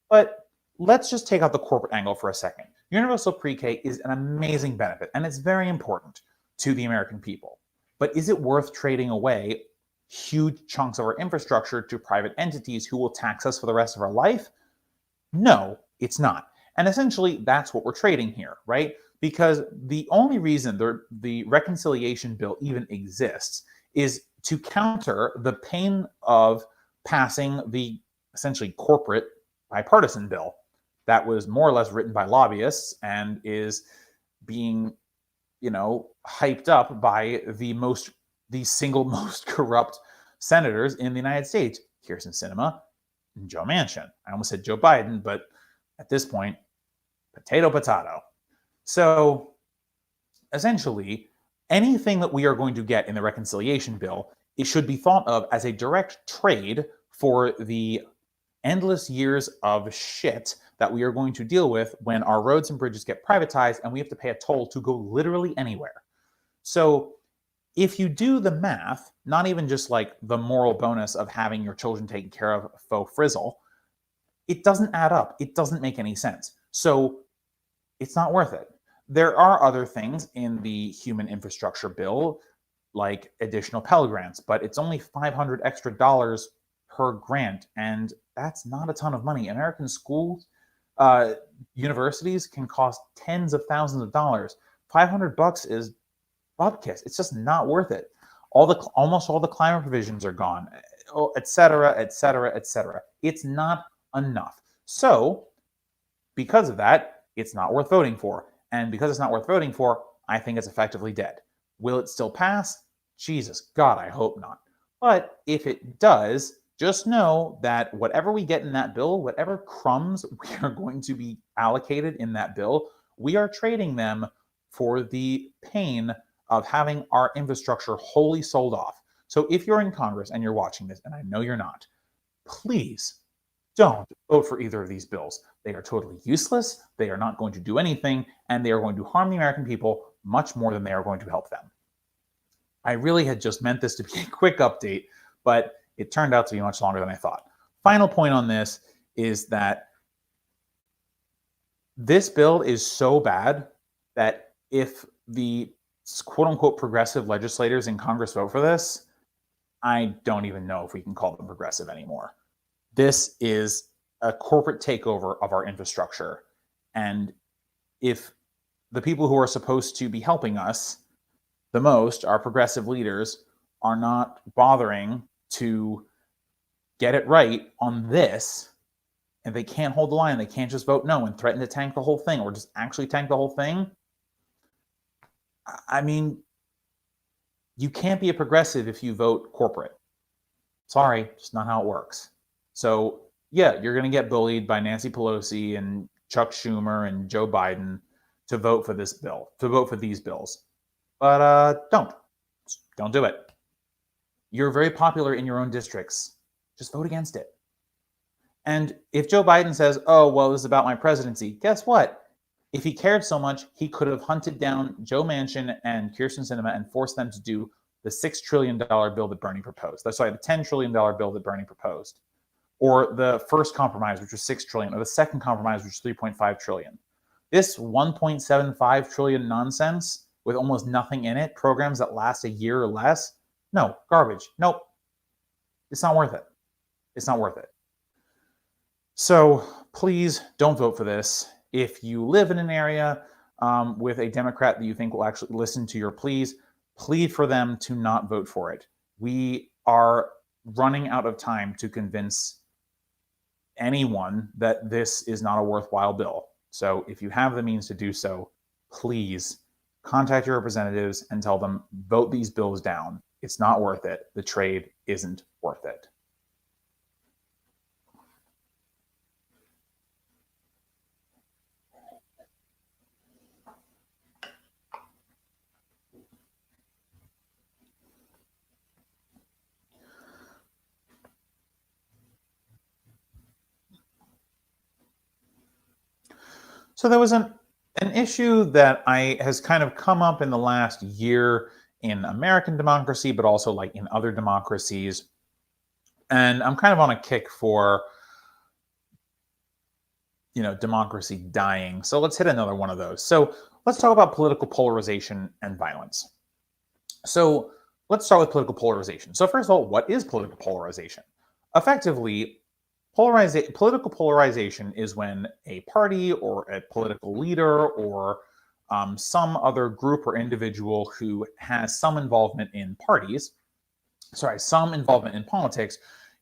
But let's just take out the corporate angle for a second. Universal pre-K is an amazing benefit, and it's very important to the American people. But is it worth trading away huge chunks of our infrastructure to private entities who will tax us for the rest of our life? No, it's not. And essentially, that's what we're trading here, right? Because the only reason the reconciliation bill even exists is to counter the pain of passing the essentially corporate bipartisan bill that was more or less written by lobbyists and is being, hyped up by the single most corrupt senators in the United States: Kyrsten Sinema and Joe Manchin. I almost said Joe Biden, but at this point, potato. So essentially, anything that we are going to get in the reconciliation bill, it should be thought of as a direct trade for the endless years of shit that we are going to deal with when our roads and bridges get privatized and we have to pay a toll to go literally anywhere. So if you do the math, not even just like the moral bonus of having your children taken care of faux frizzle, it doesn't add up. It doesn't make any sense. So it's not worth it. There are other things in the human infrastructure bill, like additional Pell Grants, but it's only $500 extra per grant, and that's not a ton of money. American schools, universities can cost tens of thousands of dollars. $500 is bupkis. It's just not worth it. Almost all the climate provisions are gone, et cetera, et cetera, et cetera. It's not enough. So because of that, it's not worth voting for. And because it's not worth voting for, I think it's effectively dead. Will it still pass? Jesus, God, I hope not. But if it does, just know that whatever we get in that bill, whatever crumbs we are going to be allocated in that bill, we are trading them for the pain of having our infrastructure wholly sold off. So if you're in Congress and you're watching this, and I know you're not, please don't vote for either of these bills. They are totally useless, they are not going to do anything, and they are going to harm the American people much more than they are going to help them. I really had just meant this to be a quick update, but it turned out to be much longer than I thought. Final point on this is that this bill is so bad that if the quote-unquote progressive legislators in Congress vote for this, I don't even know if we can call them progressive anymore. This is a corporate takeover of our infrastructure. And if the people who are supposed to be helping us the most, our progressive leaders, are not bothering to get it right on this, and they can't hold the line. They can't just vote no and threaten to tank the whole thing or just actually tank the whole thing. I mean, you can't be a progressive if you vote corporate. Sorry, it's not how it works. So, yeah, you're going to get bullied by Nancy Pelosi and Chuck Schumer and Joe Biden to vote for this bill, to vote for these bills. But don't do it. You're very popular in your own districts. Just vote against it. And if Joe Biden says, oh, well, this is about my presidency, guess what? If he cared so much, he could have hunted down Joe Manchin and Kyrsten Sinema and forced them to do the $6 trillion bill that Bernie proposed. That's the $10 trillion bill that Bernie proposed. Or the first compromise, which was $6 trillion, or the second compromise, which was $3.5 trillion. This $1.75 trillion nonsense with almost nothing in it, programs that last a year or less, no, garbage. Nope. It's not worth it. It's not worth it. So please don't vote for this. If you live in an area with a Democrat that you think will actually listen to your pleas, plead for them to not vote for it. We are running out of time to convince anyone that this is not a worthwhile bill. So if you have the means to do so, please contact your representatives and tell them, vote these bills down. It's not worth it. The trade isn't worth it. So there was an issue that has kind of come up in the last year in American democracy, but also like in other democracies. And I'm kind of on a kick for, democracy dying. So let's hit another one of those. So let's talk about political polarization and violence. So let's start with political polarization. So first of all, what is political polarization? Effectively, political polarization is when a party or a political leader or some other group or individual who has some involvement in politics,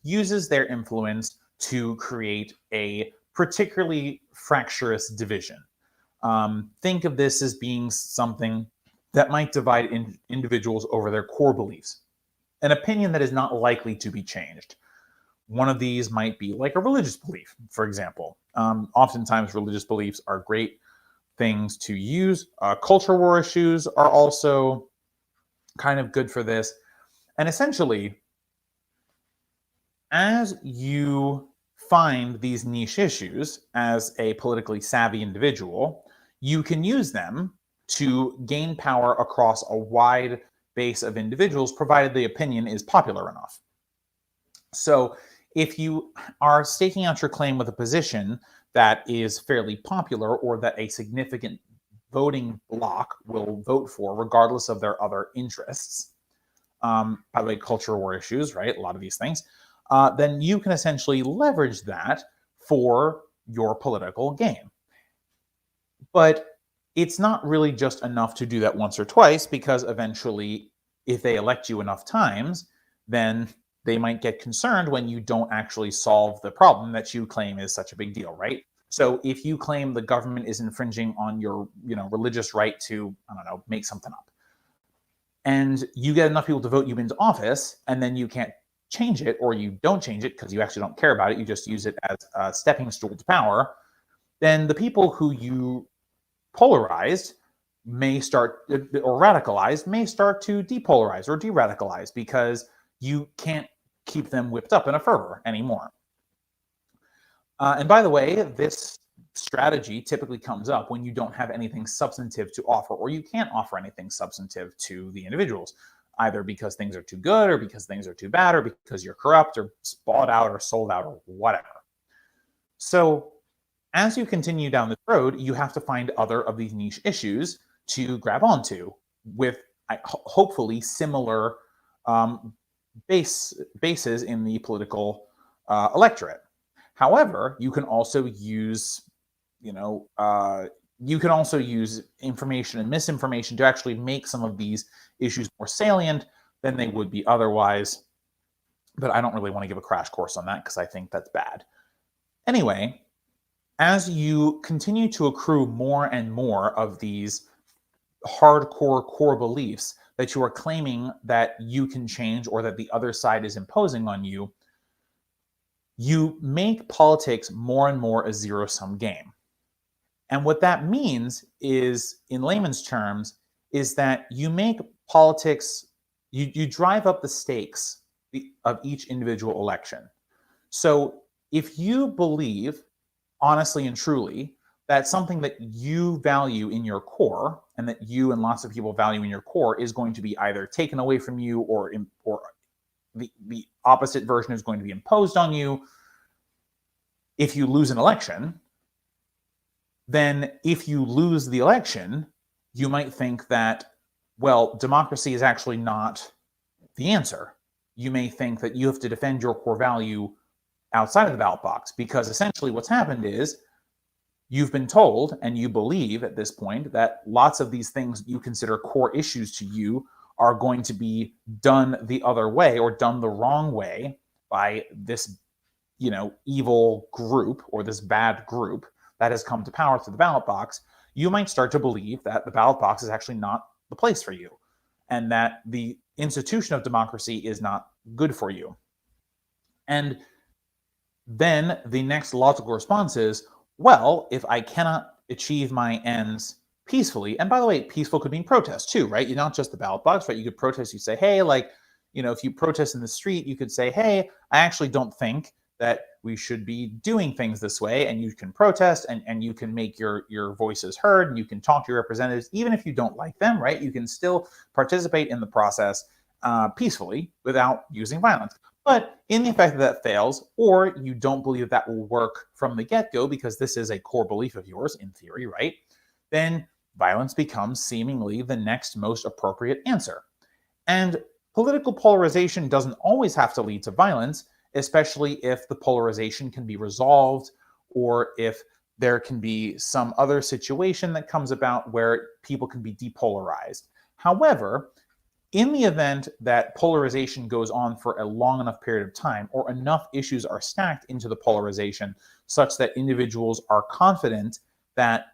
uses their influence to create a particularly fractious division. Think of this as being something that might divide individuals over their core beliefs, an opinion that is not likely to be changed. One of these might be like a religious belief, for example. Oftentimes, religious beliefs are great things to use. Culture war issues are also kind of good for this. And essentially, as you find these niche issues as a politically savvy individual, you can use them to gain power across a wide base of individuals, provided the opinion is popular enough. So if you are staking out your claim with a position that is fairly popular or that a significant voting bloc will vote for, regardless of their other interests, by the way, culture war issues, right? A lot of these things, then you can essentially leverage that for your political game. But it's not really just enough to do that once or twice, because eventually, if they elect you enough times, then they might get concerned when you don't actually solve the problem that you claim is such a big deal, right? So if you claim the government is infringing on your, religious right to, make something up, and you get enough people to vote you into office, and then you can't change it, or you don't change it because you actually don't care about it, you just use it as a stepping stool to power, then the people who you polarized may start, or radicalized, may start to depolarize or de-radicalize, because you can't keep them whipped up in a fervor anymore. And by the way, this strategy typically comes up when you don't have anything substantive to offer, or you can't offer anything substantive to the individuals, either because things are too good, or because things are too bad, or because you're corrupt, or bought out, or sold out, or whatever. So as you continue down this road, you have to find other of these niche issues to grab onto with hopefully similar bases in the political electorate. However, you can also use, you can also use information and misinformation to actually make some of these issues more salient than they would be otherwise. But I don't really want to give a crash course on that because I think that's bad. Anyway, as you continue to accrue more and more of these hardcore core beliefs that you are claiming that you can change or that the other side is imposing on you, you make politics more and more a zero-sum game. And what that means is, in layman's terms, is that you make politics, you drive up the stakes of each individual election. So if you believe, honestly and truly, that something that you value in your core and that you and lots of people value in your core is going to be either taken away from you or the opposite version is going to be imposed on you if you lose an election, then if you lose the election, you might think that, well, democracy is actually not the answer. You may think that you have to defend your core value outside of the ballot box, because essentially what's happened is you've been told and you believe at this point that lots of these things you consider core issues to you are going to be done the other way or done the wrong way by this, evil group or this bad group that has come to power through the ballot box. You might start to believe that the ballot box is actually not the place for you and that the institution of democracy is not good for you. And then the next logical response is, well, if I cannot achieve my ends peacefully, and by the way, peaceful could mean protest too, right? You're not just the ballot box, right? You could protest, you say, hey, if you protest in the street, you could say, hey, I actually don't think that we should be doing things this way, and you can protest and you can make your voices heard and you can talk to your representatives, even if you don't like them, right? You can still participate in the process peacefully without using violence. But in the event that fails, or you don't believe that will work from the get-go because this is a core belief of yours, in theory, right? Then violence becomes seemingly the next most appropriate answer. And political polarization doesn't always have to lead to violence, especially if the polarization can be resolved or if there can be some other situation that comes about where people can be depolarized. However, in the event that polarization goes on for a long enough period of time, or enough issues are stacked into the polarization such that individuals are confident that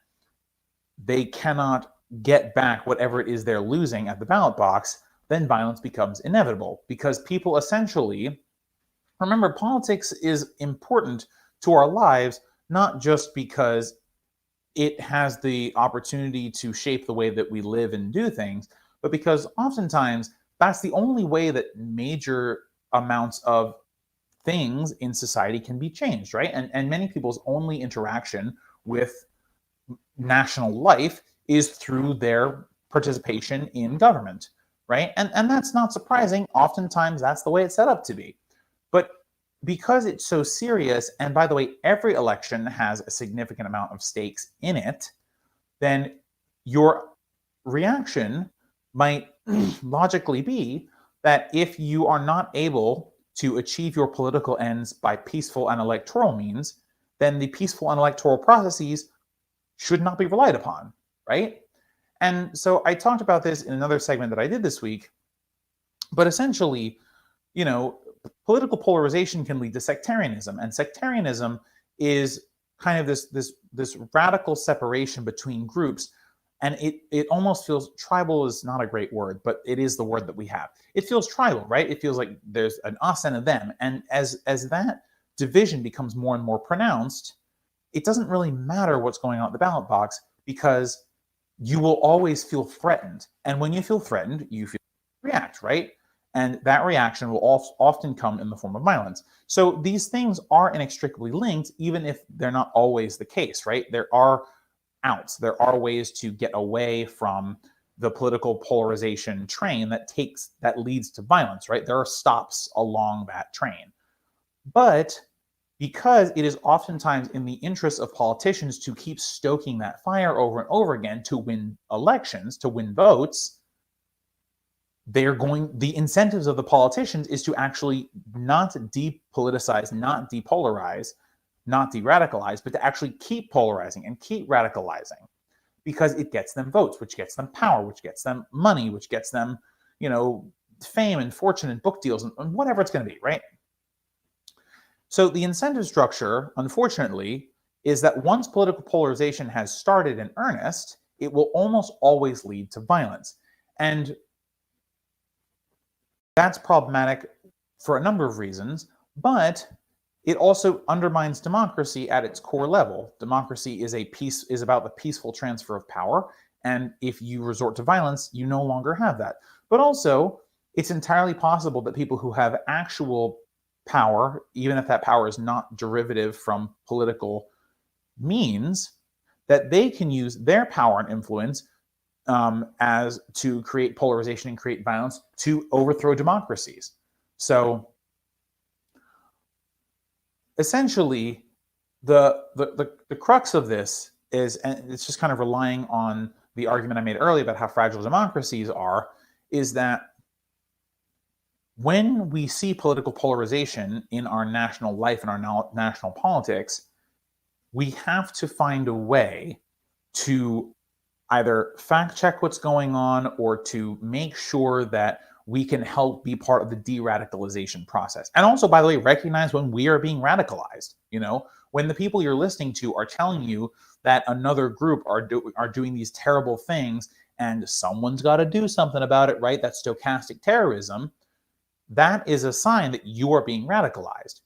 they cannot get back whatever it is they're losing at the ballot box, then violence becomes inevitable. Because people essentially, remember, politics is important to our lives, not just because it has the opportunity to shape the way that we live and do things, but because oftentimes that's the only way that major amounts of things in society can be changed, right? And many people's only interaction with national life is through their participation in government, right? And that's not surprising. Oftentimes that's the way it's set up to be. But because it's so serious, and by the way, every election has a significant amount of stakes in it, then your reaction might logically be that if you are not able to achieve your political ends by peaceful and electoral means, then the peaceful and electoral processes should not be relied upon, right? And so I talked about this in another segment that I did this week, but essentially, political polarization can lead to sectarianism, and sectarianism is kind of this radical separation between groups. And it almost feels, tribal is not a great word, but it is the word that we have. It feels tribal, right? It feels like there's an us and a them. And as that division becomes more and more pronounced, it doesn't really matter what's going on at the ballot box, because you will always feel threatened. And when you feel threatened, you react, right? And that reaction will often come in the form of violence. So these things are inextricably linked, even if they're not always the case, right? There are outs. There are ways to get away from the political polarization train that leads to violence, right? There are stops along that train. But because it is oftentimes in the interest of politicians to keep stoking that fire over and over again to win elections, to win votes, the incentives of the politicians is to actually not depoliticize, not depolarize, not de-radicalize, but to actually keep polarizing and keep radicalizing. because it gets them votes, which gets them power, which gets them money, which gets them, fame and fortune and book deals and whatever it's going to be, right? So the incentive structure, unfortunately, is that once political polarization has started in earnest, it will almost always lead to violence. And that's problematic for a number of reasons, but it also undermines democracy at its core level. Democracy is about the peaceful transfer of power, and if you resort to violence, you no longer have that. But also, it's entirely possible that people who have actual power, even if that power is not derivative from political means, that they can use their power and influence as to create polarization and create violence to overthrow democracies. So essentially, the crux of this is, and it's just kind of relying on the argument I made earlier about how fragile democracies are, is that when we see political polarization in our national life and our national politics, we have to find a way to either fact check what's going on or to make sure that we can help be part of the de-radicalization process. And also, by the way, recognize when we are being radicalized. When the people you're listening to are telling you that another group are doing these terrible things and someone's got to do something about it, right? That's stochastic terrorism. That is a sign that you are being radicalized.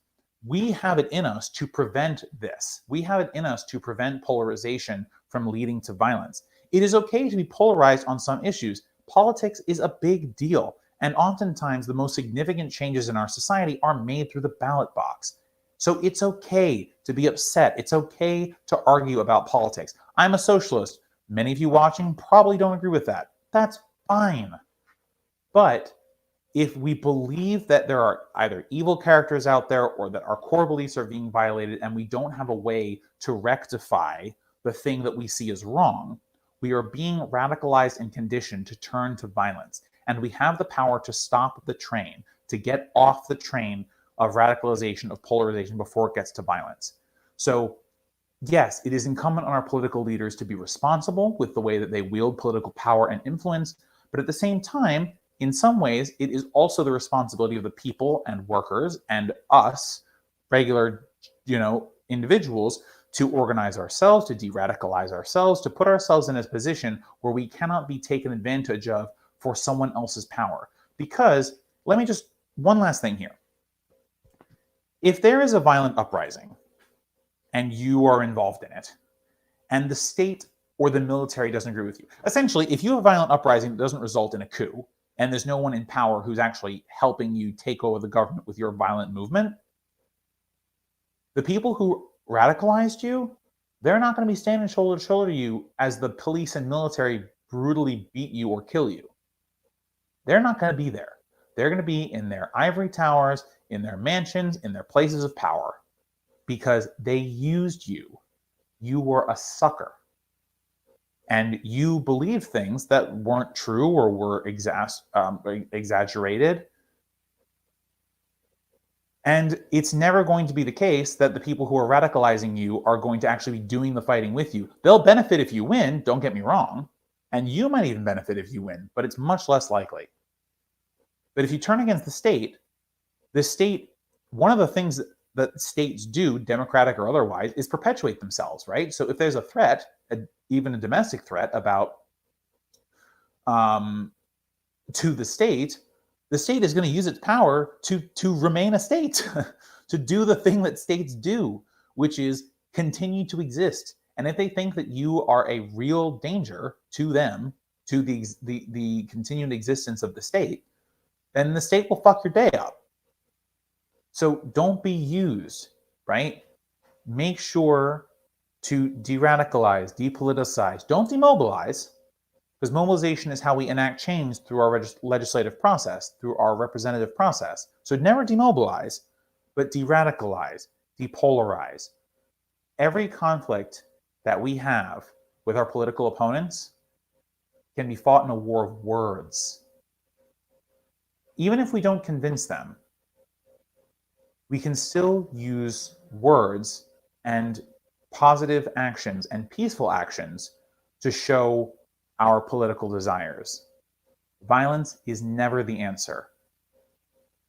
We have it in us to prevent this. We have it in us to prevent polarization from leading to violence. It is okay to be polarized on some issues. Politics is a big deal, and oftentimes the most significant changes in our society are made through the ballot box. So it's okay to be upset. It's okay to argue about politics. I'm a socialist. Many of you watching probably don't agree with that. That's fine. But if we believe that there are either evil characters out there or that our core beliefs are being violated and we don't have a way to rectify the thing that we see as wrong, we are being radicalized and conditioned to turn to violence. And we have the power to stop the train, to get off the train of radicalization, of polarization before it gets to violence. So yes, it is incumbent on our political leaders to be responsible with the way that they wield political power and influence, but at the same time, in some ways, it is also the responsibility of the people and workers and us, regular, individuals, to organize ourselves, to de-radicalize ourselves, to put ourselves in a position where we cannot be taken advantage of for someone else's power. Because, one last thing here. If there is a violent uprising and you are involved in it, and the state or the military doesn't agree with you, essentially, if you have a violent uprising that doesn't result in a coup, and there's no one in power who's actually helping you take over the government with your violent movement, the people who radicalized you, they're not going to be standing shoulder to shoulder to you as the police and military brutally beat you or kill you. They're not going to be there. They're going to be in their ivory towers, in their mansions, in their places of power, because they used you. You were a sucker. And you believed things that weren't true or were exaggerated. And it's never going to be the case that the people who are radicalizing you are going to actually be doing the fighting with you. They'll benefit if you win, don't get me wrong. And you might even benefit if you win, but it's much less likely. But if you turn against the state, one of the things that states do, democratic or otherwise, is perpetuate themselves, right? So if there's a threat, even a domestic threat about to the state is going to use its power to remain a state, to do the thing that states do, which is continue to exist. And if they think that you are a real danger to them, to the continued existence of the state, then the state will fuck your day up. So don't be used, right? Make sure to de-radicalize, depoliticize. Don't demobilize, because mobilization is how we enact change through our legislative process, through our representative process. So never demobilize, but de-radicalize, depolarize. Every conflict that we have with our political opponents can be fought in a war of words. Even if we don't convince them, we can still use words and positive actions and peaceful actions to show our political desires. Violence is never the answer,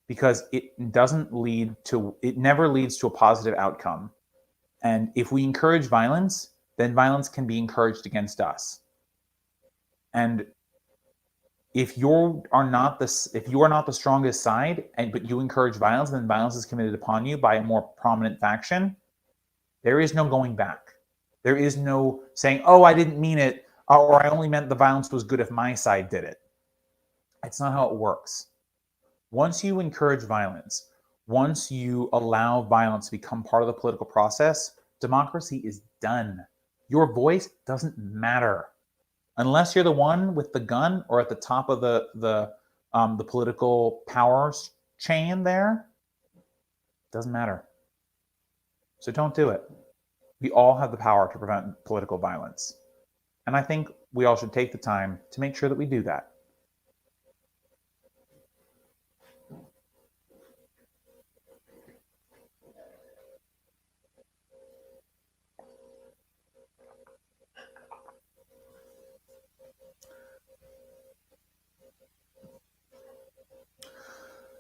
because it never leads to a positive outcome. And if we encourage violence, then violence can be encouraged against us. And if you are not the strongest side, but you encourage violence, then violence is committed upon you by a more prominent faction. There is no going back. There is no saying, "Oh, I didn't mean it," or "I only meant the violence was good if my side did it." It's not how it works. Once you encourage violence, once you allow violence to become part of the political process, democracy is done. Your voice doesn't matter. Unless you're the one with the gun or at the top of the political power chain there, it doesn't matter. So don't do it. We all have the power to prevent political violence. And I think we all should take the time to make sure that we do that.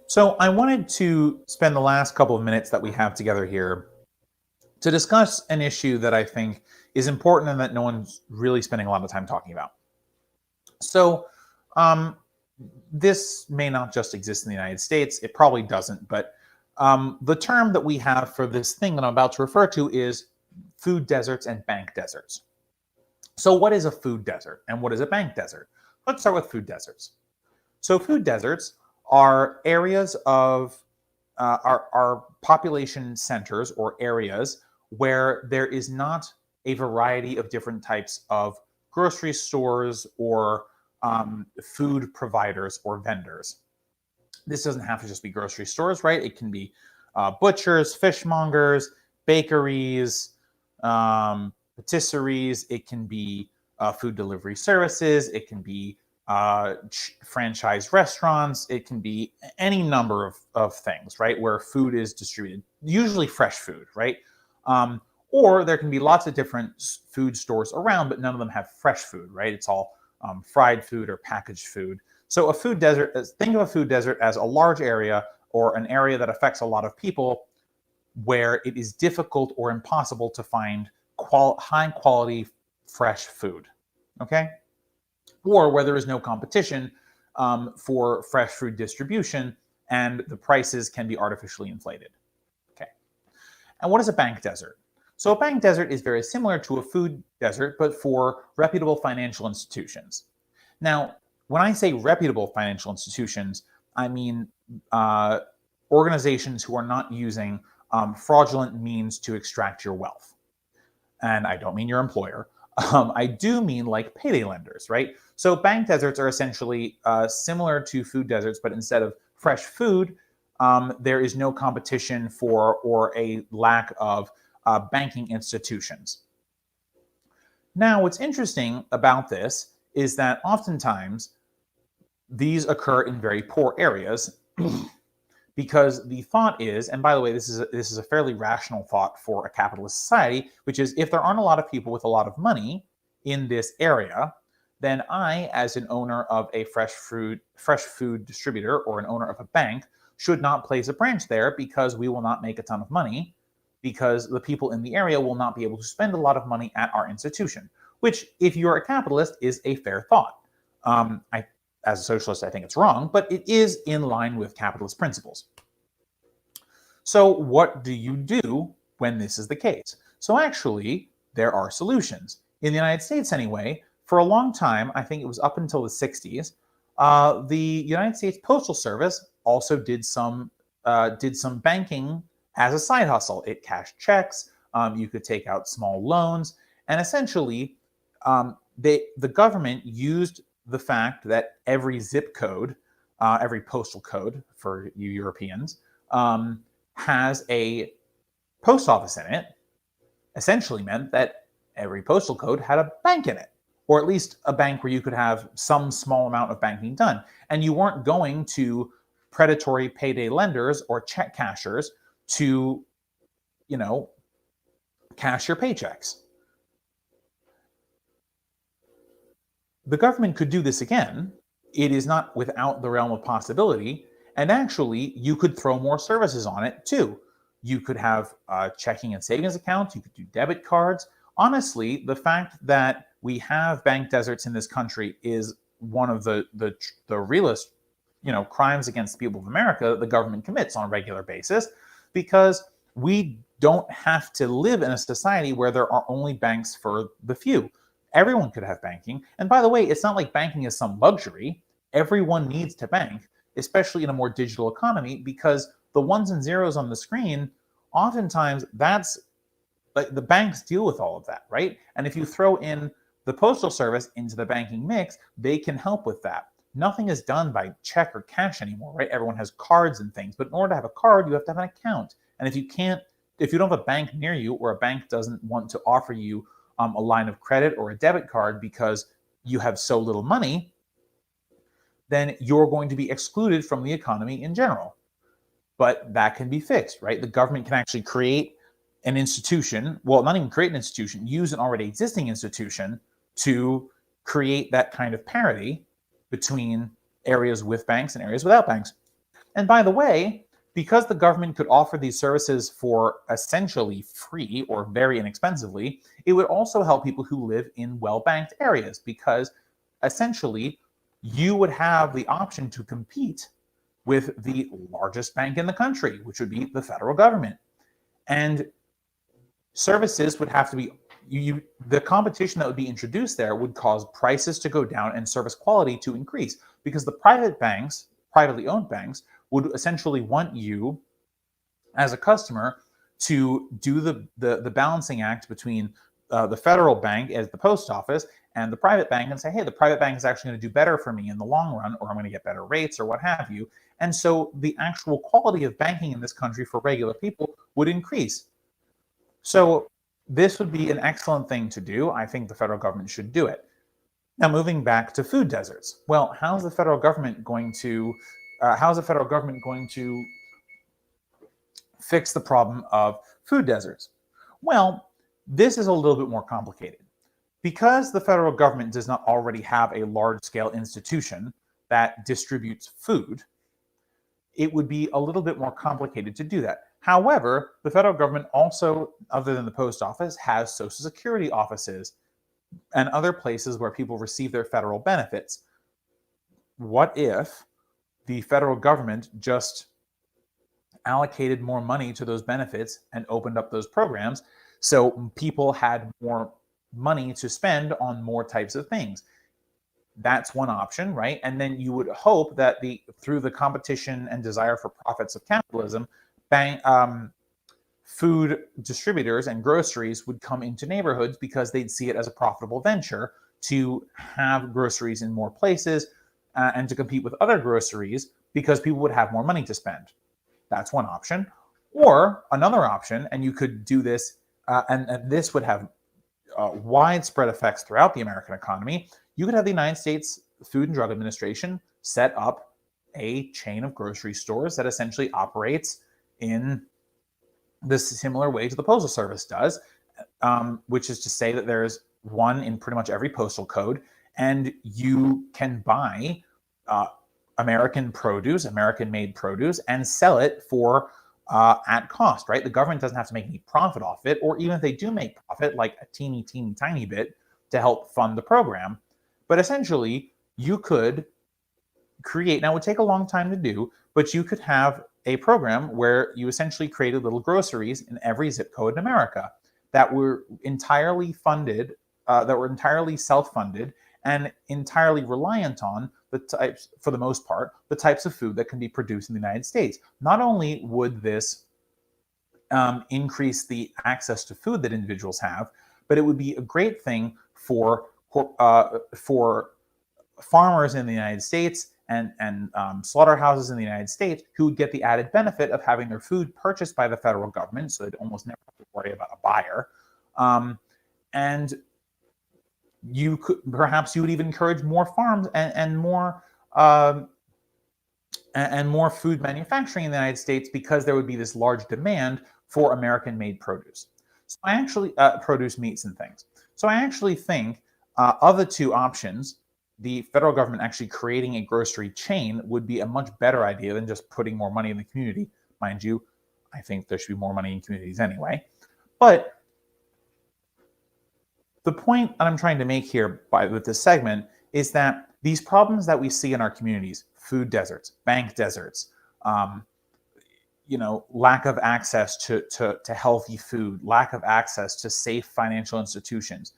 So I wanted to spend the last couple of minutes that we have together here to discuss an issue that I think is important and that no one's really spending a lot of time talking about. So this may not just exist in the United States. It probably doesn't. But the term that we have for this thing that I'm about to refer to is food deserts and bank deserts. So what is a food desert and what is a bank desert? Let's start with food deserts. So food deserts are areas of are population centers or areas where there is not a variety of different types of grocery stores or food providers or vendors. This doesn't have to just be grocery stores, right? It can be butchers, fishmongers, bakeries, patisseries. It can be food delivery services. It can be franchise restaurants. It can be any number of things, right, where food is distributed, usually fresh food, right? Or there can be lots of different food stores around, but none of them have fresh food, right? It's all fried food or packaged food. So a food desert, think of a food desert as a large area or an area that affects a lot of people where it is difficult or impossible to find high quality fresh food, okay? Or where there is no competition for fresh food distribution and the prices can be artificially inflated. Okay. And what is a bank desert? So a bank desert is very similar to a food desert, but for reputable financial institutions. Now, when I say reputable financial institutions, I mean organizations who are not using fraudulent means to extract your wealth. And I don't mean your employer. I do mean like payday lenders, right? So bank deserts are essentially similar to food deserts, but instead of fresh food, there is no competition for or a lack of banking institutions. Now, what's interesting about this is that oftentimes these occur in very poor areas because the thought is, and by the way, this is a fairly rational thought for a capitalist society, which is if there aren't a lot of people with a lot of money in this area, then I, as an owner of a fresh food distributor or an owner of a bank, should not place a branch there because we will not make a ton of money because the people in the area will not be able to spend a lot of money at our institution, which, if you're a capitalist, is a fair thought. As a socialist, I think it's wrong, but it is in line with capitalist principles. So what do you do when this is the case? So actually, there are solutions. In the United States anyway, for a long time, I think it was up until the 60s, the United States Postal Service also did some banking as a side hustle. It cashed checks, you could take out small loans, and essentially the government used the fact that every zip code, every postal code for you Europeans, has a post office in it, essentially meant that every postal code had a bank in it, or at least a bank where you could have some small amount of banking done. And you weren't going to predatory payday lenders or check cashers to, cash your paychecks. The government could do this again. It is not without the realm of possibility. And actually, you could throw more services on it too. You could have checking and savings accounts. You could do debit cards. Honestly, the fact that we have bank deserts in this country is one of the realest, crimes against the people of America that the government commits on a regular basis, because we don't have to live in a society where there are only banks for the few. Everyone could have banking. And by the way, it's not like banking is some luxury. Everyone needs to bank, especially in a more digital economy, because the ones and zeros on the screen, oftentimes that's like the banks deal with all of that, right? And if you throw in the postal service into the banking mix, they can help with that. Nothing is done by check or cash anymore, right? Everyone has cards and things, but in order to have a card, you have to have an account. And if you don't have a bank near you, or a bank doesn't want to offer you a line of credit or a debit card because you have so little money, then you're going to be excluded from the economy in general. But that can be fixed, right? The government can actually create an institution, well, not even create an institution, use an already existing institution to create that kind of parity between areas with banks and areas without banks. And by the way, because the government could offer these services for essentially free or very inexpensively, it would also help people who live in well-banked areas, because essentially you would have the option to compete with the largest bank in the country, which would be the federal government. And services would have to be, the competition that would be introduced there would cause prices to go down and service quality to increase, because the private banks, privately owned banks, would essentially want you as a customer to do the balancing act between the federal bank as the post office and the private bank, and say, hey, the private bank is actually going to do better for me in the long run, or I'm going to get better rates, or what have you. And so the actual quality of banking in this country for regular people would increase. So this would be an excellent thing to do. I think the federal government should do it. Now, moving back to food deserts. Well, how's the federal government going to fix the problem of food deserts? Well, this is a little bit more complicated. Because the federal government does not already have a large-scale institution that distributes food, it would be a little bit more complicated to do that. However, the federal government also, other than the post office, has Social Security offices and other places where people receive their federal benefits. What if the federal government just allocated more money to those benefits and opened up those programs so people had more money to spend on more types of things? That's one option, right? And then you would hope that through the competition and desire for profits of capitalism, food distributors and groceries would come into neighborhoods because they'd see it as a profitable venture to have groceries in more places and to compete with other groceries, because people would have more money to spend. That's one option. Or another option, and you could do this, and this would have widespread effects throughout the American economy. You could have the United States Food and Drug Administration set up a chain of grocery stores that essentially operates in this similar way to the Postal Service does, which is to say that there's one in pretty much every postal code, and you can buy American produce, American-made produce, and sell it for at cost, right? The government doesn't have to make any profit off it, or even if they do make profit, like a teeny, teeny, tiny bit to help fund the program. But essentially, you could create, now it would take a long time to do, but you could have a program where you essentially created little groceries in every zip code in America that were entirely funded, that were entirely self-funded and entirely reliant on the types, for the most part, the types of food that can be produced in the United States. Not only would this increase the access to food that individuals have, but it would be a great thing for farmers in the United States and slaughterhouses in the United States, who would get the added benefit of having their food purchased by the federal government, so they'd almost never have to worry about a buyer. And you could, perhaps you would even encourage more farms and more food manufacturing in the United States, because there would be this large demand for American-made produce. So I actually produce meats and things. So I actually think of the two options, the federal government actually creating a grocery chain would be a much better idea than just putting more money in the community. Mind you, I think there should be more money in communities anyway. But the point that I'm trying to make here with this segment is that these problems that we see in our communities, food deserts, bank deserts, lack of access to healthy food, lack of access to safe financial institutions,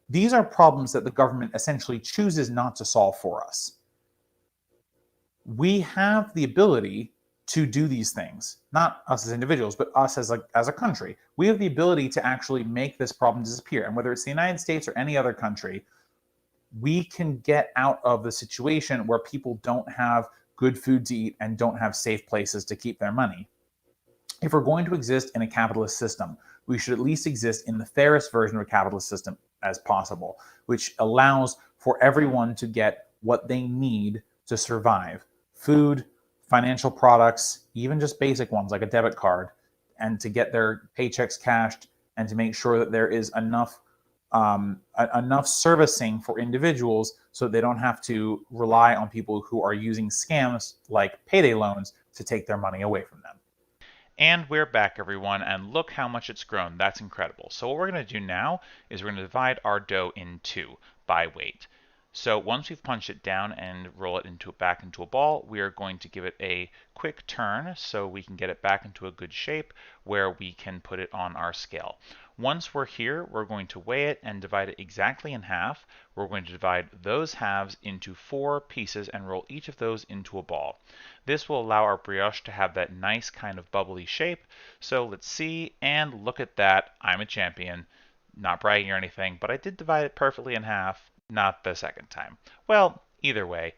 these are problems that the government essentially chooses not to solve for us. We have the ability to do these things, not us as individuals, but us as a country. We have the ability to actually make this problem disappear. And whether it's the United States or any other country, we can get out of the situation where people don't have good food to eat and don't have safe places to keep their money. If we're going to exist in a capitalist system, we should at least exist in the fairest version of a capitalist system as possible, which allows for everyone to get what they need to survive: food, financial products, even just basic ones like a debit card, and to get their paychecks cashed, and to make sure that there is enough servicing for individuals so they don't have to rely on people who are using scams like payday loans to take their money away from them. And we're back, everyone, and look how much it's grown. That's incredible. So what we're going to do now is we're going to divide our dough in two by weight. So once we've punched it down and roll it back into a ball, we are going to give it a quick turn so we can get it back into a good shape where we can put it on our scale. Once we're here, we're going to weigh it and divide it exactly in half. We're going to divide those halves into 4 pieces and roll each of those into a ball. This will allow our brioche to have that nice kind of bubbly shape. So let's see, and look at that. I'm a champion. Not bragging or anything, but I did divide it perfectly in half, not the second time. Well, either way,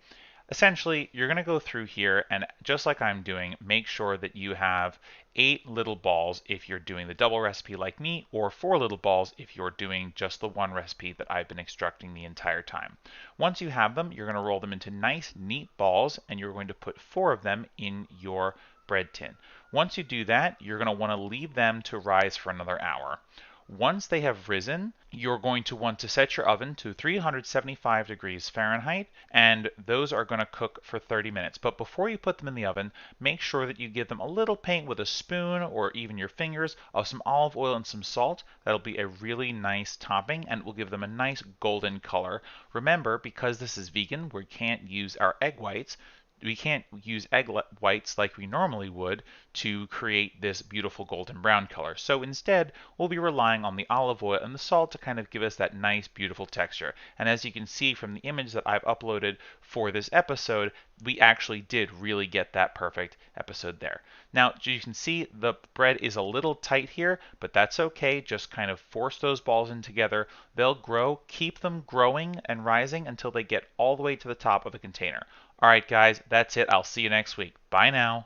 essentially, you're going to go through here and, just like I'm doing, make sure that you have 8 little balls if you're doing the double recipe like me, or 4 little balls if you're doing just the one recipe that I've been instructing the entire time. Once you have them, you're going to roll them into nice, neat balls, and you're going to put 4 of them in your bread tin. Once you do that, you're going to want to leave them to rise for another hour. Once they have risen, you're going to want to set your oven to 375 degrees Fahrenheit, and those are going to cook for 30 minutes. But before you put them in the oven, make sure that you give them a little paint with a spoon or even your fingers of some olive oil and some salt. That'll be a really nice topping, and it will give them a nice golden color. Remember, because this is vegan, we can't use our egg whites. We can't use egg whites like we normally would to create this beautiful golden brown color. So instead, we'll be relying on the olive oil and the salt to kind of give us that nice, beautiful texture. And as you can see from the image that I've uploaded for this episode, we actually did really get that perfect episode there. Now, you can see the bread is a little tight here, but that's okay. Just kind of force those balls in together. They'll grow. Keep them growing and rising until they get all the way to the top of the container. All right, guys, that's it. I'll see you next week. Bye now.